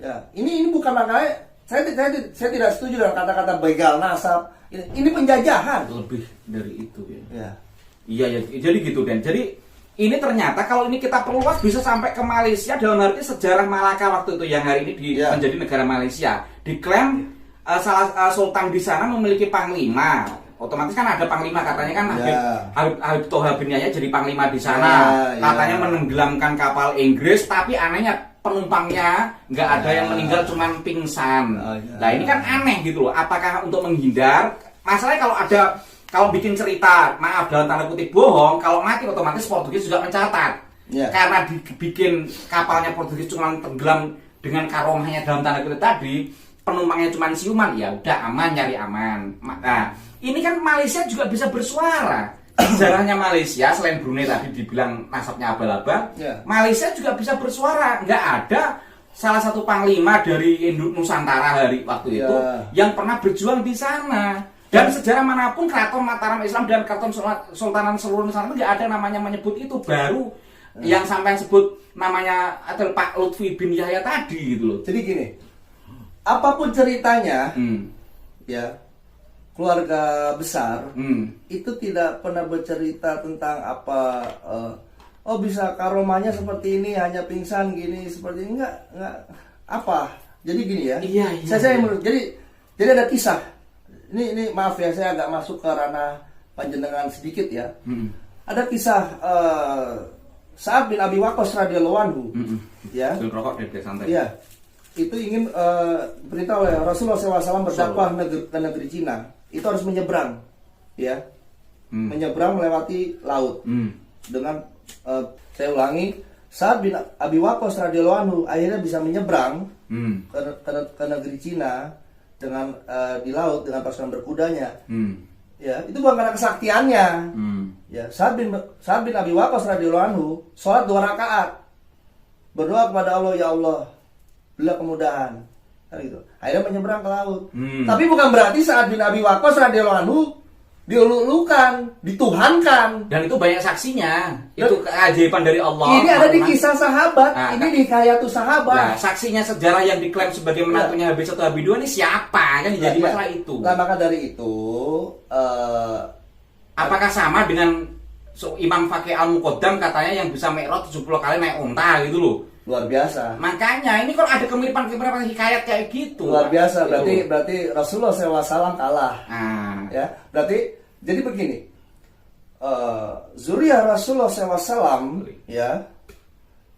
S2: Ya, ini bukan makanya saya tidak setuju dengan kata-kata begal nasab. Ini penjajahan.
S1: Lebih dari itu ya.
S2: Ya.
S1: Iya, jadi gitu Dan. Jadi ini ternyata kalau ini kita perluas bisa sampai ke Malaysia, dalam arti sejarah Malaka waktu itu yang hari ini menjadi negara Malaysia. Diklaim salah sultan di sana memiliki panglima. Otomatis kan ada panglima, katanya kan Habib Toha bin Yahya jadi panglima di sana. Katanya menenggelamkan kapal Inggris, tapi anehnya penumpangnya nggak ada yang meninggal, cuman pingsan. Nah ini kan aneh gitu loh. Apakah untuk menghindar? Masalahnya kalau bikin cerita, maaf dalam tanda kutip bohong, kalau mati otomatis Portugis juga mencatat. Karena dibikin kapalnya Portugis cuma tenggelam dengan karomahnya dalam tanda kutip tadi, penumpangnya cuma siuman, ya udah aman, nyari aman. Nah ini kan Malaysia juga bisa bersuara. Sejarahnya Malaysia selain Brunei tadi dibilang nasabnya abal-abal, Malaysia juga bisa bersuara. Nggak ada salah satu panglima dari Nusantara hari waktu itu yang pernah berjuang di sana. Dan sejarah manapun keraton Mataram Islam dan keraton Sultanan seluruh Nusantara nggak ada namanya menyebut itu. Baru yang sampai sebut namanya adalah Pak Lutfi bin Yahya tadi gitu loh.
S2: Jadi gini, apapun ceritanya, ya, keluarga besar itu tidak pernah bercerita tentang apa bisa karomanya seperti ini, hanya pingsan gini seperti ini, enggak apa? Jadi gini ya.
S1: Iya.
S2: Saya menurut jadi ada kisah. Ini maaf ya, saya agak masuk ke ranah panjenengan sedikit ya. Ada kisah Sa'ad bin Abi Waqqas radhiyallahu anhu. Ya.
S1: Rokok deh santai.
S2: Iya. Itu ingin berita oleh Rasulullah SAW berdakwah ke negeri Cina. Itu harus menyeberang, ya. Menyeberang melewati laut. Dengan saya ulangi, Sa'ad bin Abi Waqqas radhiyallahu anhu akhirnya bisa menyeberang ke negeri Cina dengan di laut dengan pasukan berkudanya. Ya, itu bukan karena kesaktiannya. Ya, Sa'ad bin Abi Waqqas radhiyallahu anhu sholat 2 rakaat. Berdoa kepada Allah, ya Allah, berilah kemudahan. Kan gitu. Akhirnya menyeberang ke laut. Tapi bukan berarti Sa'ad bin Abi Waqqas radhiyallahu anhu dielulukan, dituhankan.
S1: Dan itu banyak saksinya. Itu keajaiban dari Allah.
S2: Ini ada di kisah sahabat. Ini di Hayatus Sahabat.
S1: Nah, saksinya sejarah yang diklaim sebagai menantunya Habib 1 Habib 2 ini siapa? Kan jadi masalah itu.
S2: Nah, maka dari itu
S1: apakah sama dengan Imam Faqih Al-Muqaddam katanya yang bisa mi'raj 70 kali naik unta gitu loh.
S2: Luar biasa.
S1: Makanya ini kalau ada kemiripan-kemiripan hikayat kayak gitu.
S2: Luar biasa. Berarti Rasulullah SAW kalah. Ya, berarti jadi begini. Zuriyah Rasulullah SAW ya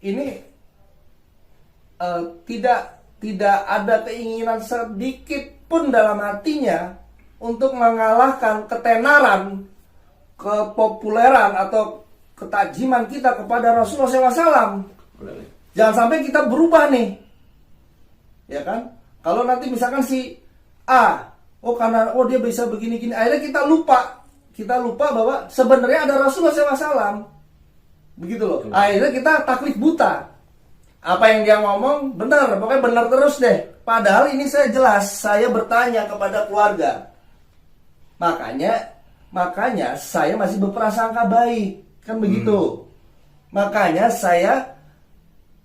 S2: ini tidak ada keinginan sedikit pun dalam hatinya untuk mengalahkan ketenaran, kepopuleran atau ketajiman kita kepada Rasulullah SAW. Jangan sampai kita berubah nih, ya kan? Kalau nanti misalkan si A, karena dia bisa begini-gini, akhirnya kita lupa bahwa sebenarnya ada Rasulullah SAW, begitu loh. Akhirnya kita taklid buta. Apa yang dia ngomong benar, pokoknya benar terus deh. Padahal ini saya jelas, saya bertanya kepada keluarga. Makanya saya masih berprasangka baik, kan begitu. Makanya saya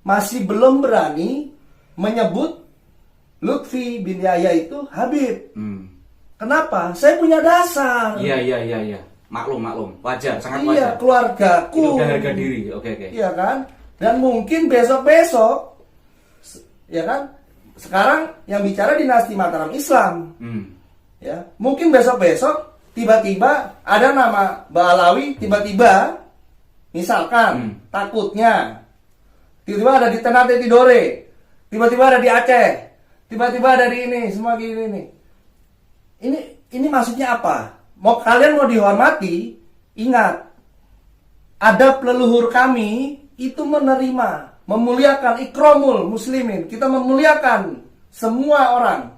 S2: masih belum berani menyebut Lutfi bin Yahya itu Habib. Kenapa? Saya punya dasar.
S1: Iya. Maklum. Wajar, sangat wajar.
S2: Iya, keluargaku.
S1: Itu udah harga diri. Oke.
S2: Iya kan? Dan mungkin besok-besok, ya kan? Sekarang yang bicara dinasti Mataram Islam. Ya, mungkin besok-besok tiba-tiba ada nama Ba'alawi, tiba-tiba misalkan takutnya tiba-tiba ada di Ternate Tidore, tiba-tiba ada di Aceh, tiba-tiba ada di ini, semua gini nih. Ini maksudnya apa? Kalian mau dihormati, ingat, adab leluhur kami itu menerima, memuliakan ikramul muslimin. Kita memuliakan semua orang.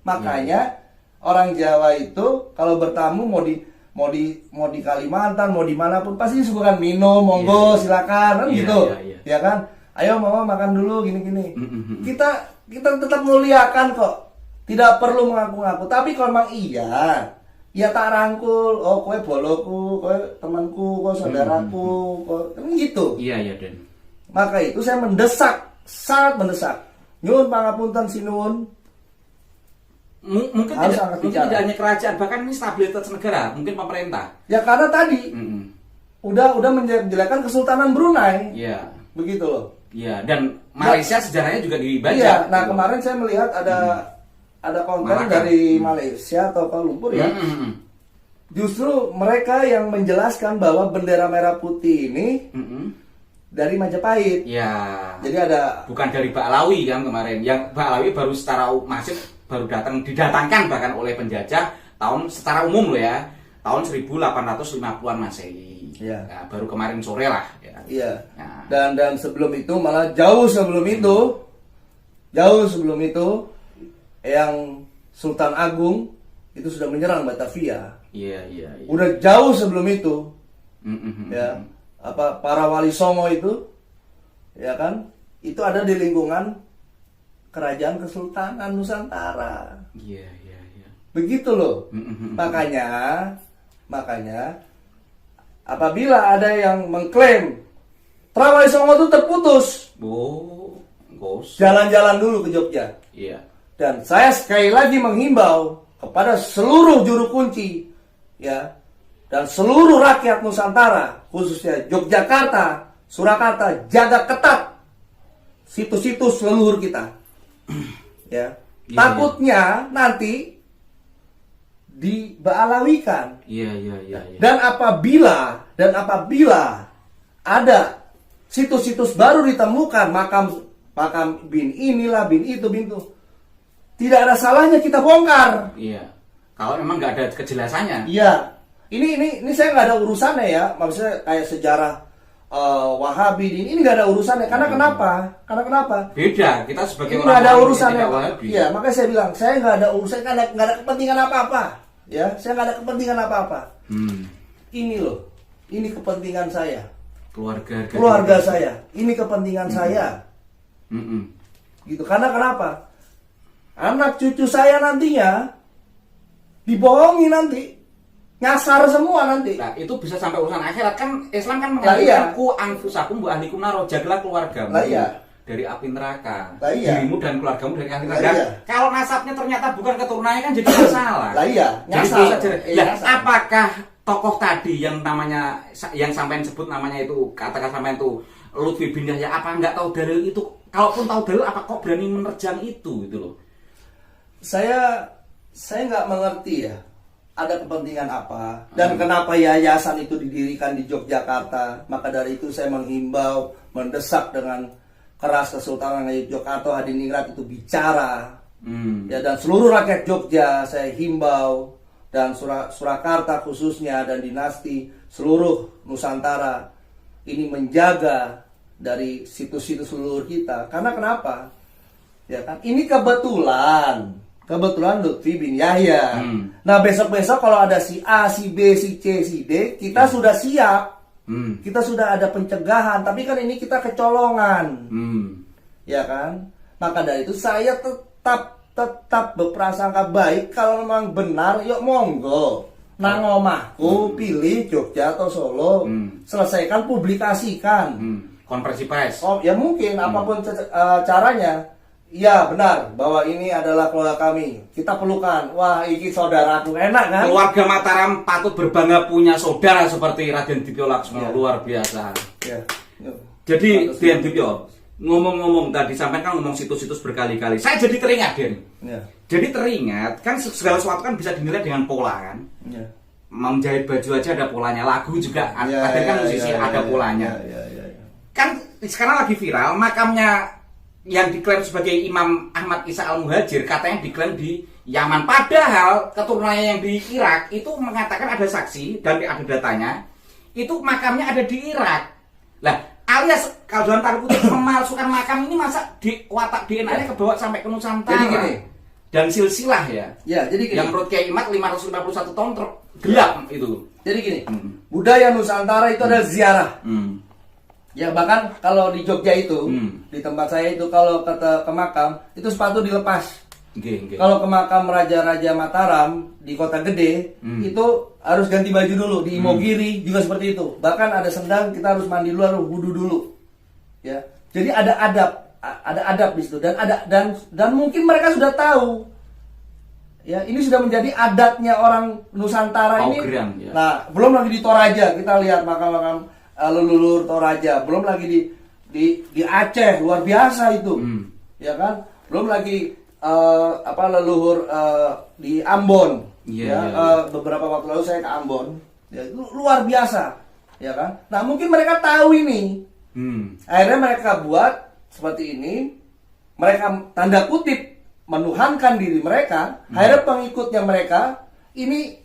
S2: Makanya orang Jawa itu kalau bertamu mau di Kalimantan, mau dimanapun pasti disuguhkan minum, monggo silakan kan gitu. Ya kan? Ayo mama makan dulu gini-gini. Kita tetap muliakan kok. Tidak perlu mengaku-ngaku. Tapi kalau memang ya tak rangkul, kowe boloku, kowe temanku, kowe saudaraku, kan gitu.
S1: Iya, Den.
S2: Maka itu saya sangat mendesak. Nyuwun pangapunten sinuwun.
S1: Mungkin tidak hanya kerajaan, bahkan ini stabilitas negara, mungkin pemerintah.
S2: Ya karena tadi udah menjelekkan Kesultanan Brunei.
S1: Iya.
S2: Begitu loh.
S1: Iya, dan Malaysia sejarahnya juga dibaca.
S2: Iya, nah kemarin saya melihat ada konten dari Malaysia atau Kuala Lumpur ya. Justru mereka yang menjelaskan bahwa bendera merah putih ini dari Majapahit.
S1: Iya.
S2: Jadi ada
S1: bukan dari Ba'alawi kan kemarin. Yang Ba'alawi baru secara masif baru didatangkan bahkan oleh penjajah secara umum loh ya, tahun 1850-an Masehi.
S2: Iya.
S1: Ya, baru kemarin sore lah ya.
S2: Iya.
S1: Nah.
S2: Dan sebelum itu malah jauh sebelum itu yang Sultan Agung itu sudah menyerang Batavia.
S1: Iya.
S2: Udah jauh sebelum itu. Ya. Para wali songo itu ya kan? Itu ada di lingkungan Kerajaan Kesultanan Nusantara.
S1: Iya.
S2: Begitu loh. Makanya apabila ada yang mengklaim Trawali Songo itu terputus, jalan-jalan dulu ke Jogja.
S1: Iya.
S2: Dan saya sekali lagi menghimbau kepada seluruh juru kunci, ya, dan seluruh rakyat Nusantara, khususnya Yogyakarta, Surakarta, jaga ketat situs-situs leluhur kita. Ya.
S1: Iya,
S2: Takutnya nanti dibaalawikan.
S1: Iya.
S2: Dan apabila ada situs-situs baru ditemukan, makam bin inilah, bin itu, tidak ada salahnya kita bongkar.
S1: Iya. Kalau memang nggak ada kejelasannya.
S2: Iya. Ini saya nggak ada urusannya ya. Maksudnya kayak sejarah Wahabi ini nggak ada urusannya. Karena kenapa?
S1: Beda. Kita sebagai
S2: Ini
S1: orang
S2: nggak ada
S1: yang
S2: urusannya.
S1: tidak Wahabi.
S2: Iya, makanya saya bilang saya nggak ada urusan, nggak ada kepentingan apa-apa. Ya, saya nggak ada kepentingan apa-apa. Ini loh, ini kepentingan saya. Keluarga saya. Ini kepentingan saya. Gitu. Karena kenapa? Anak cucu saya nantinya dibohongi nanti. Nyasar semua nanti.
S1: Nah, itu bisa sampai urusan akhirat kan. Islam kan
S2: Lah, iya.
S1: mengatakan ku anfusakum wa ahlikum naro, jagalah keluargamu
S2: Lah, iya.
S1: dari api neraka.
S2: Lah, iya.
S1: Dirimu dan keluargamu dari api
S2: Lah,
S1: neraka.
S2: iya.
S1: Kalau nasabnya ternyata bukan keturunannya kan jadi masalah.
S2: Lah iya,
S1: Jadi
S2: nyasar.
S1: dosa jadi.
S2: Iya,
S1: Lah,
S2: nyasar.
S1: apakah tokoh tadi yang namanya yang sampean sebut namanya itu, katakan sampean itu Lutfi bin Yahya, apa nggak tahu dalil itu? Kalaupun tahu dalil, apa kok berani menerjang itu gitu loh?
S2: Saya nggak mengerti ya, ada kepentingan apa dan kenapa yayasan itu didirikan di Yogyakarta. Maka dari itu saya menghimbau, mendesak dengan keras Kesultanan Yogyakarta Hadiningrat itu bicara. Ya, dan seluruh rakyat Jogja saya himbau, dan Surakarta khususnya, dan dinasti seluruh Nusantara ini menjaga dari situs-situs leluhur kita. Karena kenapa? Ya kan, ini kebetulan Lutfi bin Yahya. Nah, besok-besok kalau ada si A, si B, si C, si D, kita sudah siap. Kita sudah ada pencegahan, tapi kan ini kita kecolongan. Ya kan? Maka dari itu saya tetap berprasangka baik. Kalau memang benar, yuk monggo. Nang omahku pilih Jogja atau Solo. Selesaikan, publikasikan.
S1: Konferensi pers.
S2: Oh, ya mungkin apapun caranya. Ya benar bahwa ini adalah keluarga kami. Kita pelukan. Wah, ini saudaraku, enak kan?
S1: Keluarga Mataram patut berbangga punya saudara seperti Raden Dipyo Laksmana. Luar biasa.
S2: Ya.
S1: Jadi Dian Dipyo, ngomong-ngomong tadi sampai kan ngomong situs-situs berkali-kali. Saya jadi teringat, Den.
S2: Ya.
S1: Jadi teringat kan segala sesuatu kan bisa dinilai dengan pola kan.
S2: Ya.
S1: Menjahit baju aja ada polanya, lagu juga ada kan musisi ada polanya.
S2: Ya.
S1: Kan sekarang lagi viral makamnya yang diklaim sebagai Imam Ahmad Isa Al-Muhajir, katanya diklaim di Yaman, padahal keturunannya yang di Irak itu mengatakan ada saksi dan ada datanya itu makamnya ada di Irak. Lah, alias kalau dalam tanda kutip memalsukan makam ini, masa di watak DNA-nya kebawa sampai ke Nusantara.
S2: Jadi gini,
S1: dan silsilah ya.
S2: Ya, jadi gini.
S1: Yang menurut Kiai Imad 551 tahun gelap itu.
S2: Jadi gini, budaya Nusantara itu adalah ziarah. Ya, bahkan kalau di Jogja itu, di tempat saya itu kalau ke makam itu sepatu dilepas. Kalau ke makam Raja-Raja Mataram di Kota Gede itu harus ganti baju dulu. Di Imogiri juga seperti itu. Bahkan ada sendang, kita harus mandi dulu, harus wudu dulu. Ya, jadi ada adab di situ, dan mungkin mereka sudah tahu. Ya, ini sudah menjadi adatnya orang Nusantara ini.
S1: Ya.
S2: Nah, belum lagi di Toraja kita lihat makam-makam leluhur Toraja, belum lagi di Aceh, luar biasa itu. Ya kan? Belum lagi leluhur di Ambon. Beberapa waktu lalu saya ke Ambon. Ya, itu luar biasa. Ya kan? Nah, mungkin mereka tahu ini. Akhirnya mereka buat seperti ini. Mereka tanda kutip menuhankan diri mereka. Akhirnya pengikutnya mereka ini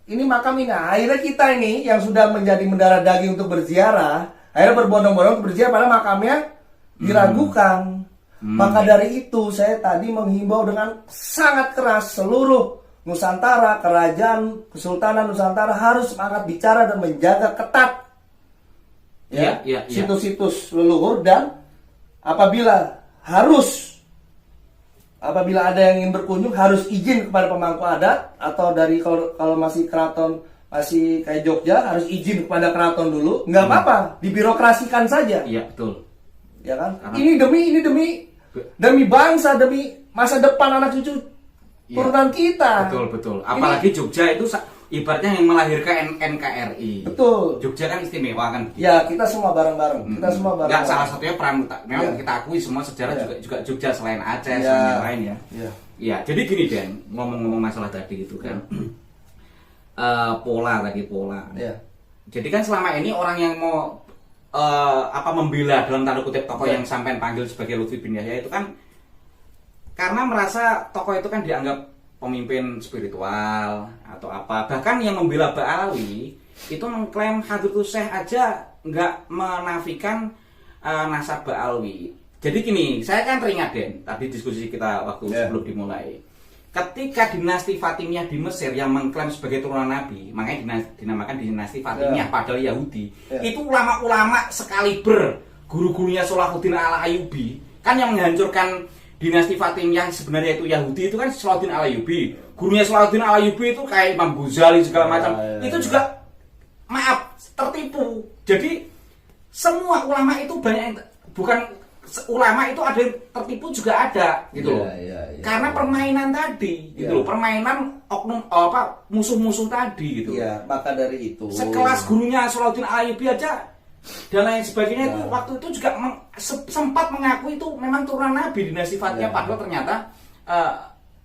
S2: makam ini. Akhirnya kita ini yang sudah menjadi mendarah daging untuk berziarah, akhirnya berbondong-bondong untuk berziarah, padahal makamnya diragukan. Maka dari itu saya tadi menghimbau dengan sangat keras seluruh Nusantara, kerajaan, Kesultanan Nusantara harus semangat bicara dan menjaga ketat situs-situs leluhur, dan apabila ada yang ingin berkunjung harus izin kepada pemangku adat, atau dari kalau masih keraton, masih kayak Jogja harus izin kepada keraton dulu. Nggak apa-apa, dibirokrasikan saja.
S1: Iya, betul.
S2: Ya kan? Ini demi bangsa, demi masa depan anak cucu turunan kita.
S1: Betul. Apalagi Jogja itu ibaratnya yang melahirkan NKRI.
S2: Betul.
S1: Jogja kan istimewa kan.
S2: Ya, kita semua bareng-bareng. Kita semua bareng.
S1: Nggak, salah satunya peran memang
S2: Iya.
S1: kita akui semua sejarah
S2: Iya.
S1: juga Jogja selain Aceh
S2: Iya.
S1: sama yang lain ya.
S2: Iya.
S1: Iya, jadi gini Den, ngomong-ngomong masalah tadi itu kan. Pola.
S2: Iya.
S1: Jadi kan selama ini orang yang mau membela dalam tanda kutip tokoh
S2: Iya.
S1: yang sampai panggil sebagai Lutfi bin Yahya itu kan karena merasa tokoh itu kan dianggap pemimpin spiritual atau apa. Bahkan yang membela Ba'alawi itu mengklaim Hadratus Syekh aja nggak menafikan nasab Ba'alawi. Jadi gini, saya kan teringat Den, tadi diskusi kita waktu sebelum dimulai. Ketika dinasti Fatimiyah di Mesir yang mengklaim sebagai turunan Nabi, makanya dinamakan dinasti Fatimiyah padahal Yahudi. Itu ulama-ulama sekaliber guru-gurunya Salahuddin Al-Ayyubi kan yang menghancurkan dinasti Fatimiyah sebenarnya itu Yahudi itu kan Salahuddin Al-Ayyubi. Gurunya Salahuddin Al-Ayyubi itu kayak Imam Ghazali segala macam. Itu juga maaf tertipu. Jadi semua ulama itu banyak yang bukan ulama itu ada yang tertipu juga ada gitu loh. Karena permainan tadi gitu loh, permainan oknum musuh-musuh tadi gitu.
S2: Iya, maka dari itu
S1: Sekelas gurunya Salahuddin Al-Ayyubi aja dan lain sebagainya itu waktu itu juga sempat mengaku itu memang turunan Nabi dinasti Fatimiyah padahal ternyata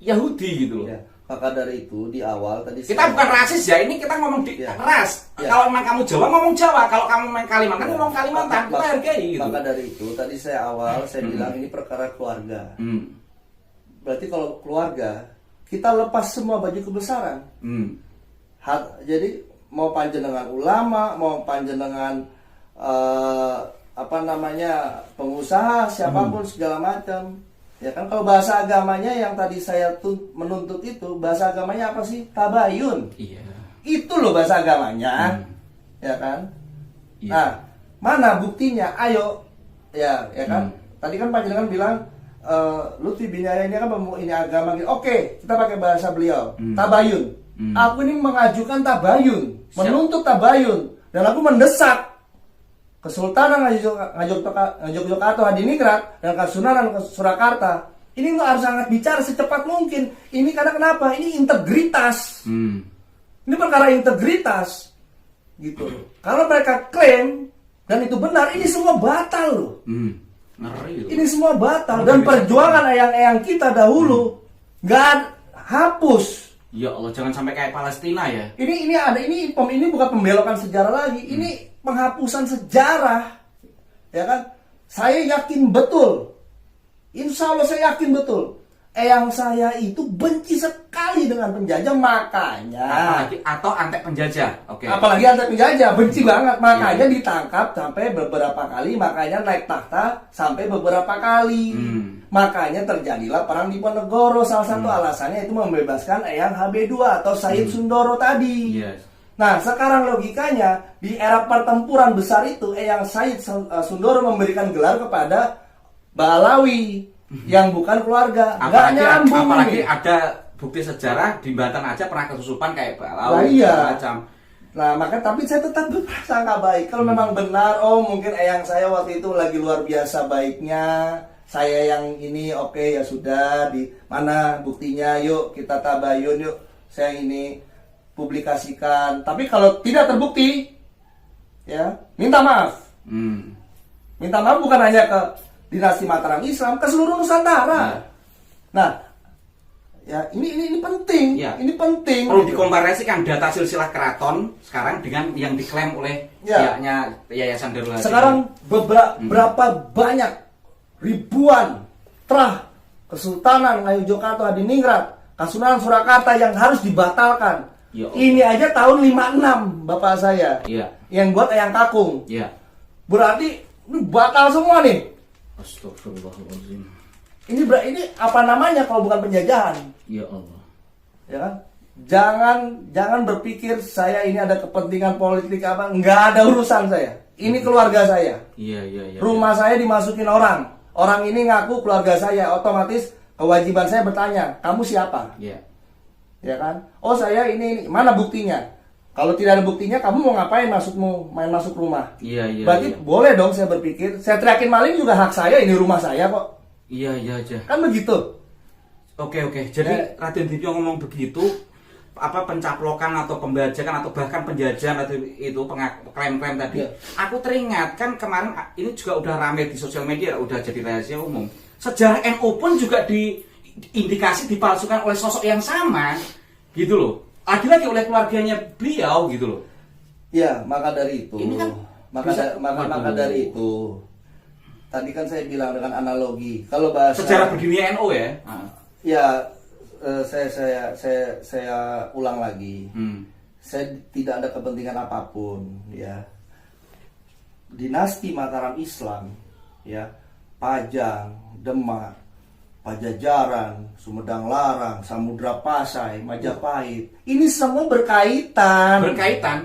S1: Yahudi gitu loh.
S2: Ya, maka dari itu di awal tadi
S1: Kita bukan rasis ya, ini kita ngomong di ras. Kalau memang kamu Jawa ngomong Jawa, kalau kamu main Kalimantan ngomong Kalimantan, kita hargai gitu.
S2: Maka dari itu tadi saya bilang ini perkara keluarga. Berarti kalau keluarga kita lepas semua baju kebesaran. Jadi mau panjenengan ulama, mau panjenengan pengusaha siapapun segala macam. Ya kan kalau bahasa agamanya yang tadi saya menuntut itu bahasa agamanya apa sih? Tabayun.
S1: Iya.
S2: Itu loh bahasa agamanya. Ya kan? Iya. Nah, mana buktinya? Ayo. Ya kan? Tadi kan panjenengan bilang Lutfi bin Yahya ini kan ini agama gitu. Oke, kita pakai bahasa beliau. Tabayun. Aku ini mengajukan tabayun, menuntut tabayun dan aku mendesak Kesultanan Ngayogyakarta Hadiningrat dan Kasunanan Surakarta ini harus sangat bicara secepat mungkin. Ini karena kenapa? Ini integritas. Ini perkara integritas, gitu. Kalau mereka klaim dan itu benar, ini semua batal loh.
S1: Ngeri.
S2: Ini semua batal dan perjuangan eyang-eyang kita dahulu nggak hapus.
S1: Ya Allah, jangan sampai kayak Palestina ya.
S2: Ini bukan pembelokan sejarah lagi. Ini penghapusan sejarah, ya kan? Saya yakin betul, insya Allah saya yakin betul, eyang saya itu benci sekali dengan penjajah, makanya
S1: apalagi atau antek penjajah,
S2: apalagi antek penjajah, benci banget, makanya ditangkap sampai beberapa kali, makanya naik tahta sampai beberapa kali, makanya terjadilah perang Diponegoro. Salah satu alasannya itu membebaskan eyang HB2 atau Said Sundoro tadi. Nah, sekarang logikanya di era pertempuran besar itu Eyang Said Sundoro memberikan gelar kepada Ba'alawi yang bukan keluarga.
S1: Apalagi ada bukti sejarah di Banten aja pernah kesusupan kayak Ba'alawi macam.
S2: Nah, maka tapi saya tetap berprasangka baik. Kalau memang benar, mungkin eyang saya waktu itu lagi luar biasa baiknya. Saya yang ini ya sudah, di mana buktinya? Yuk kita tabayun yuk. Saya ini publikasikan, tapi kalau tidak terbukti, ya minta maaf. Minta maaf bukan hanya ke dinasti Mataram Islam, ke seluruh Nusantara. Nah, ya ini penting, ini penting.
S1: Perlu dikomparasikan data silsilah keraton sekarang dengan yang diklaim oleh pihaknya Yayasan Darul Hadis.
S2: Sekarang berapa banyak ribuan trah Kesultanan Ngayogyakarta Hadiningrat, Kasunanan Surakarta yang harus dibatalkan. Ini aja tahun 56 bapak saya yang buat eyang kakung. Berarti ini batal semua nih.
S1: Astagfirullahaladzim.
S2: Ini apa namanya kalau bukan penjajahan?
S1: Ya Allah.
S2: Ya kan? Jangan berpikir saya ini ada kepentingan politik apa. Nggak ada urusan saya. Ini keluarga saya. Rumah saya dimasukin orang. Orang ini ngaku keluarga saya. Otomatis kewajiban saya bertanya, kamu siapa? Ya kan? Oh saya ini mana buktinya? Kalau tidak ada buktinya, kamu mau ngapain main masuk rumah? Berarti boleh dong saya berpikir. Saya teriakin maling juga hak saya, ini rumah saya kok.
S1: Iya aja.
S2: Kan begitu.
S1: Oke. Jadi Raden Dipyo ngomong begitu, pencaplokan atau pembajakan atau bahkan penjajahan atau itu klaim-klaim tadi. Aku teringat kan kemarin ini juga udah rame di sosial media, udah jadi rahasia umum. Sejarah NU pun juga diindikasi dipalsukan oleh sosok yang sama, gitu loh. Lagi-lagi oleh keluarganya beliau, gitu loh.
S2: Ya, maka dari itu.
S1: Ini kan
S2: maka dari itu. Tadi kan saya bilang dengan analogi. Kalau bahasa
S1: sejarah berdirinya NU ya.
S2: Ya, saya ulang lagi. Saya tidak ada kepentingan apapun, ya. Dinasti Mataram Islam, ya, Pajang, Demak, Pajajaran, Sumedang Larang, Samudra Pasai, Majapahit, ini semua berkaitan.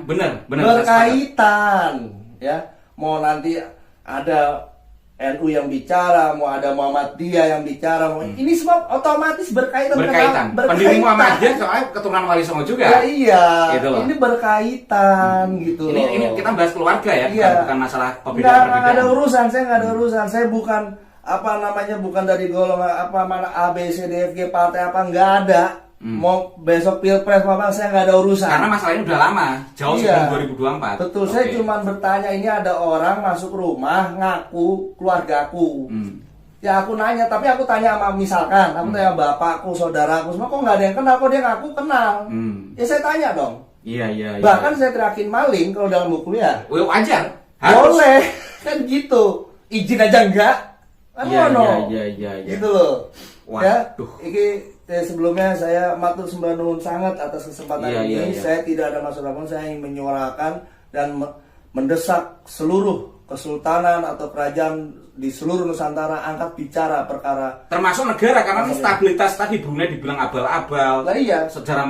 S1: Benar.
S2: Berkaitan, ya. Mau nanti ada NU yang bicara, mau ada Muhammadiyah yang bicara, ini semua otomatis berkaitan.
S1: Pendiri Muhammadiyah soalnya keturunan Wali Songo juga.
S2: Ya, iya.
S1: Gitu loh.
S2: Ini berkaitan gitu loh.
S1: Ini kita bahas keluarga ya,
S2: Iya.
S1: bukan masalah perbedaan.
S2: Nggak ada urusan, saya nggak ada urusan. Saya bukan bukan dari golongan mana A B C D F G partai nggak ada. Mau besok pilpres apa saya nggak ada urusan.
S1: Karena masalah ini udah lama, jauh sebelum 2024.
S2: Betul, saya cuma bertanya, ini ada orang masuk rumah ngaku keluargaku. Ya aku nanya, tapi aku tanya sama misalkan, aku tanya bapakku, saudaraku, semua kok nggak ada yang kenal, kok dia ngaku kenal. Ya saya tanya dong.
S1: Iya.
S2: Bahkan saya teriakin maling kalau dalam buku ya.
S1: Wajar.
S2: Boleh, kan gitu. Izin aja enggak?
S1: Iya.
S2: Gitu loh.
S1: Waduh.
S2: Ya, sebelumnya saya matur sembah nuwun sangat atas kesempatan ini.
S1: Iya.
S2: Saya tidak ada maksud apapun, saya ingin menyuarakan dan mendesak seluruh kesultanan atau kerajaan di seluruh Nusantara angkat bicara perkara
S1: termasuk negara, karena ini stabilitas tadi Brunei dibilang abal-abal.
S2: Lah iya.
S1: Sejarah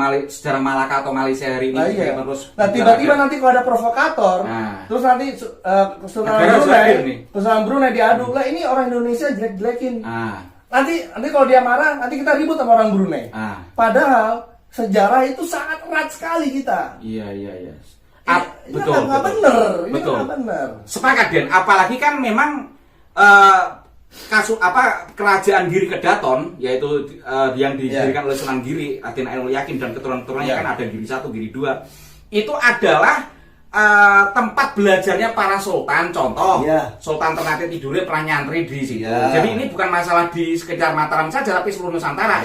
S1: Malaka atau Malaysia hari ini
S2: iya.
S1: terus.
S2: Nah tiba-tiba nanti kalau ada provokator, terus nanti Kesultanan Brunei diadu, lah ini orang Indonesia jelek-jelekin. Nanti kalau dia marah, nanti kita ribut sama orang Brunei. Padahal sejarah itu sangat erat sekali kita.
S1: Iya.
S2: Betul. Nggak bener.
S1: Sepakat Den. Apalagi kan memang kerajaan Giri Kedaton, yaitu yang didirikan oleh Sunan Giri, Aden Ainul Yakin dan keturunan-keturunannya kan ada Giri 1, Giri 2. Itu adalah tempat belajarnya para sultan. Contoh, Sultan Ternate Tidore pernah nyantri di situ. Jadi ini bukan masalah di sekitar Mataram saja, tapi seluruh Nusantara.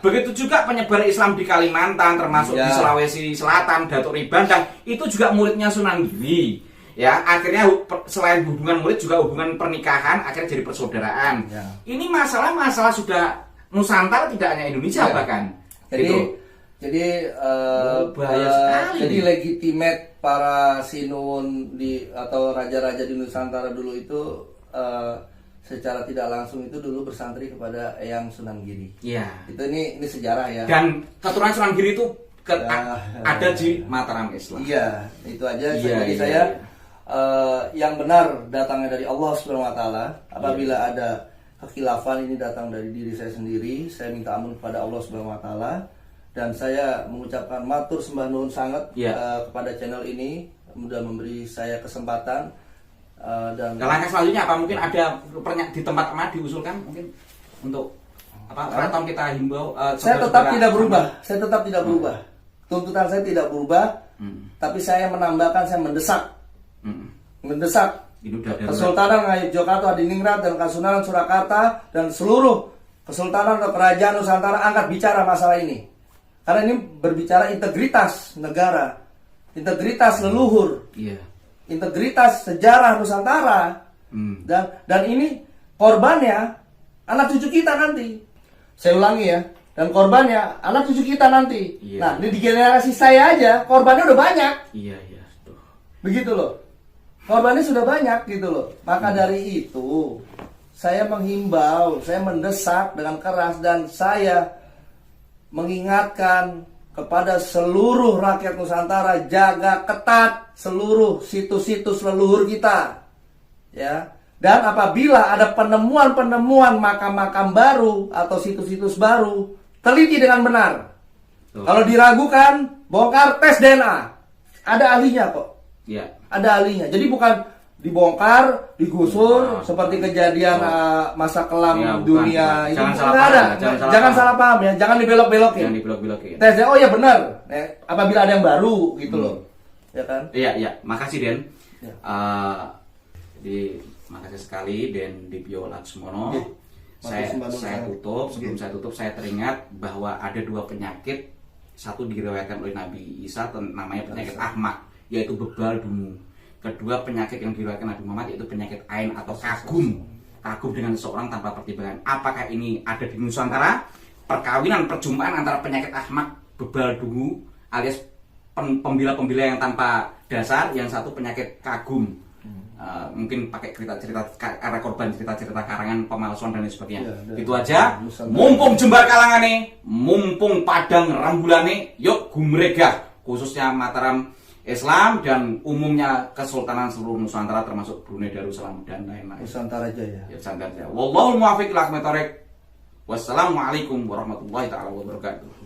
S1: Begitu juga penyebaran Islam di Kalimantan, termasuk di Sulawesi Selatan, Datuk Ribandang, itu juga muridnya Sunan Giri. Ya, akhirnya selain hubungan murid juga hubungan pernikahan, akhirnya jadi persaudaraan. Ini masalah sudah Nusantara, tidak hanya Indonesia bahkan.
S2: Jadi
S1: bahaya sekali.
S2: Jadi legitimate para sinuun atau raja-raja di Nusantara dulu itu secara tidak langsung itu dulu bersantri kepada Eyang Sunan Giri.
S1: Iya.
S2: Itu ini sejarah ya.
S1: Dan keturunan Sunan Giri itu ada di Mataram Islam.
S2: Iya, itu aja. Jadi saya yang benar datangnya dari Allah Subhanahu wa taala. Apabila ada kekhilafan ini datang dari diri saya sendiri, saya minta ampun kepada Allah Subhanahu wa taala. Dan saya mengucapkan matur sembah nuwun sangat kepada channel ini, sudah memberi saya kesempatan. Dan
S1: langkah selanjutnya apa? Mungkin ada di tempat mana diusulkan mungkin untuk keraton kita himbau.
S2: Saya tetap tidak berubah. Tuntutan saya tidak berubah, tapi saya menambahkan, saya mendesak Kesultanan Ngayogyakarta, Adiningrat dan Kasunanan Surakarta dan seluruh kesultanan atau kerajaan Nusantara angkat bicara masalah ini. Karena ini berbicara integritas negara, integritas leluhur, integritas sejarah Nusantara, dan ini korbannya anak cucu kita nanti. Saya ulangi ya, dan korbannya anak cucu kita nanti. Nah, ini di generasi saya aja korbannya udah banyak. Begitu loh, korbannya sudah banyak gitu loh. Maka dari itu saya menghimbau, saya mendesak dengan keras, dan saya mengingatkan kepada seluruh rakyat Nusantara, jaga ketat seluruh situs-situs leluhur kita, ya. Dan apabila ada penemuan-penemuan makam-makam baru atau situs-situs baru, teliti dengan benar. Kalau diragukan, bongkar, tes DNA. Ada ahlinya kok. Ada ahlinya. Jadi bukan dibongkar, digusur
S1: Nah,
S2: seperti kejadian masa kelam
S1: Ya, bukan,
S2: dunia
S1: bukan.
S2: itu
S1: Jangan salah
S2: nggak
S1: paham,
S2: ada.
S1: jangan salah
S2: Salah paham ya, jangan dibelok-belokin.
S1: Jangan dibelok-belokin.
S2: Tesnya oh ya benar. Apabila ada yang baru gitu loh. Ya kan?
S1: Iya, makasih Den.
S2: Ya.
S1: Jadi makasih sekali Den Dipyo Laksmono.
S2: Ya.
S1: Saya tutup, sebelum saya tutup saya teringat bahwa ada dua penyakit, satu diriwayatkan oleh Nabi Isa namanya penyakit ahmak, yaitu bebal dungu. Kedua penyakit yang diriwayatkan Nabi Muhammad yaitu penyakit ain atau kagum dengan seseorang tanpa pertimbangan. Apakah ini ada di Nusantara? Perkawinan, perjumpaan antara penyakit ahmak, bebal dungu alias pembila-pembila yang tanpa dasar, yang satu penyakit kagum. Mungkin pakai cerita-cerita korban, cerita-cerita karangan pemalsuan dan lain sebagainya. Itu aja. Mumpung jembar kalangane, mumpung padang rembulane, yuk gumregah, khususnya Mataram Islam dan umumnya Kesultanan seluruh Nusantara termasuk Brunei Darussalam dan lain-lain.
S2: Nusantara Jaya.
S1: Ya, Nusantara Jaya. Wallahul muwaffiq ila aqwamit thoriq. Wassalamualaikum warahmatullahi taala wabarakatuh.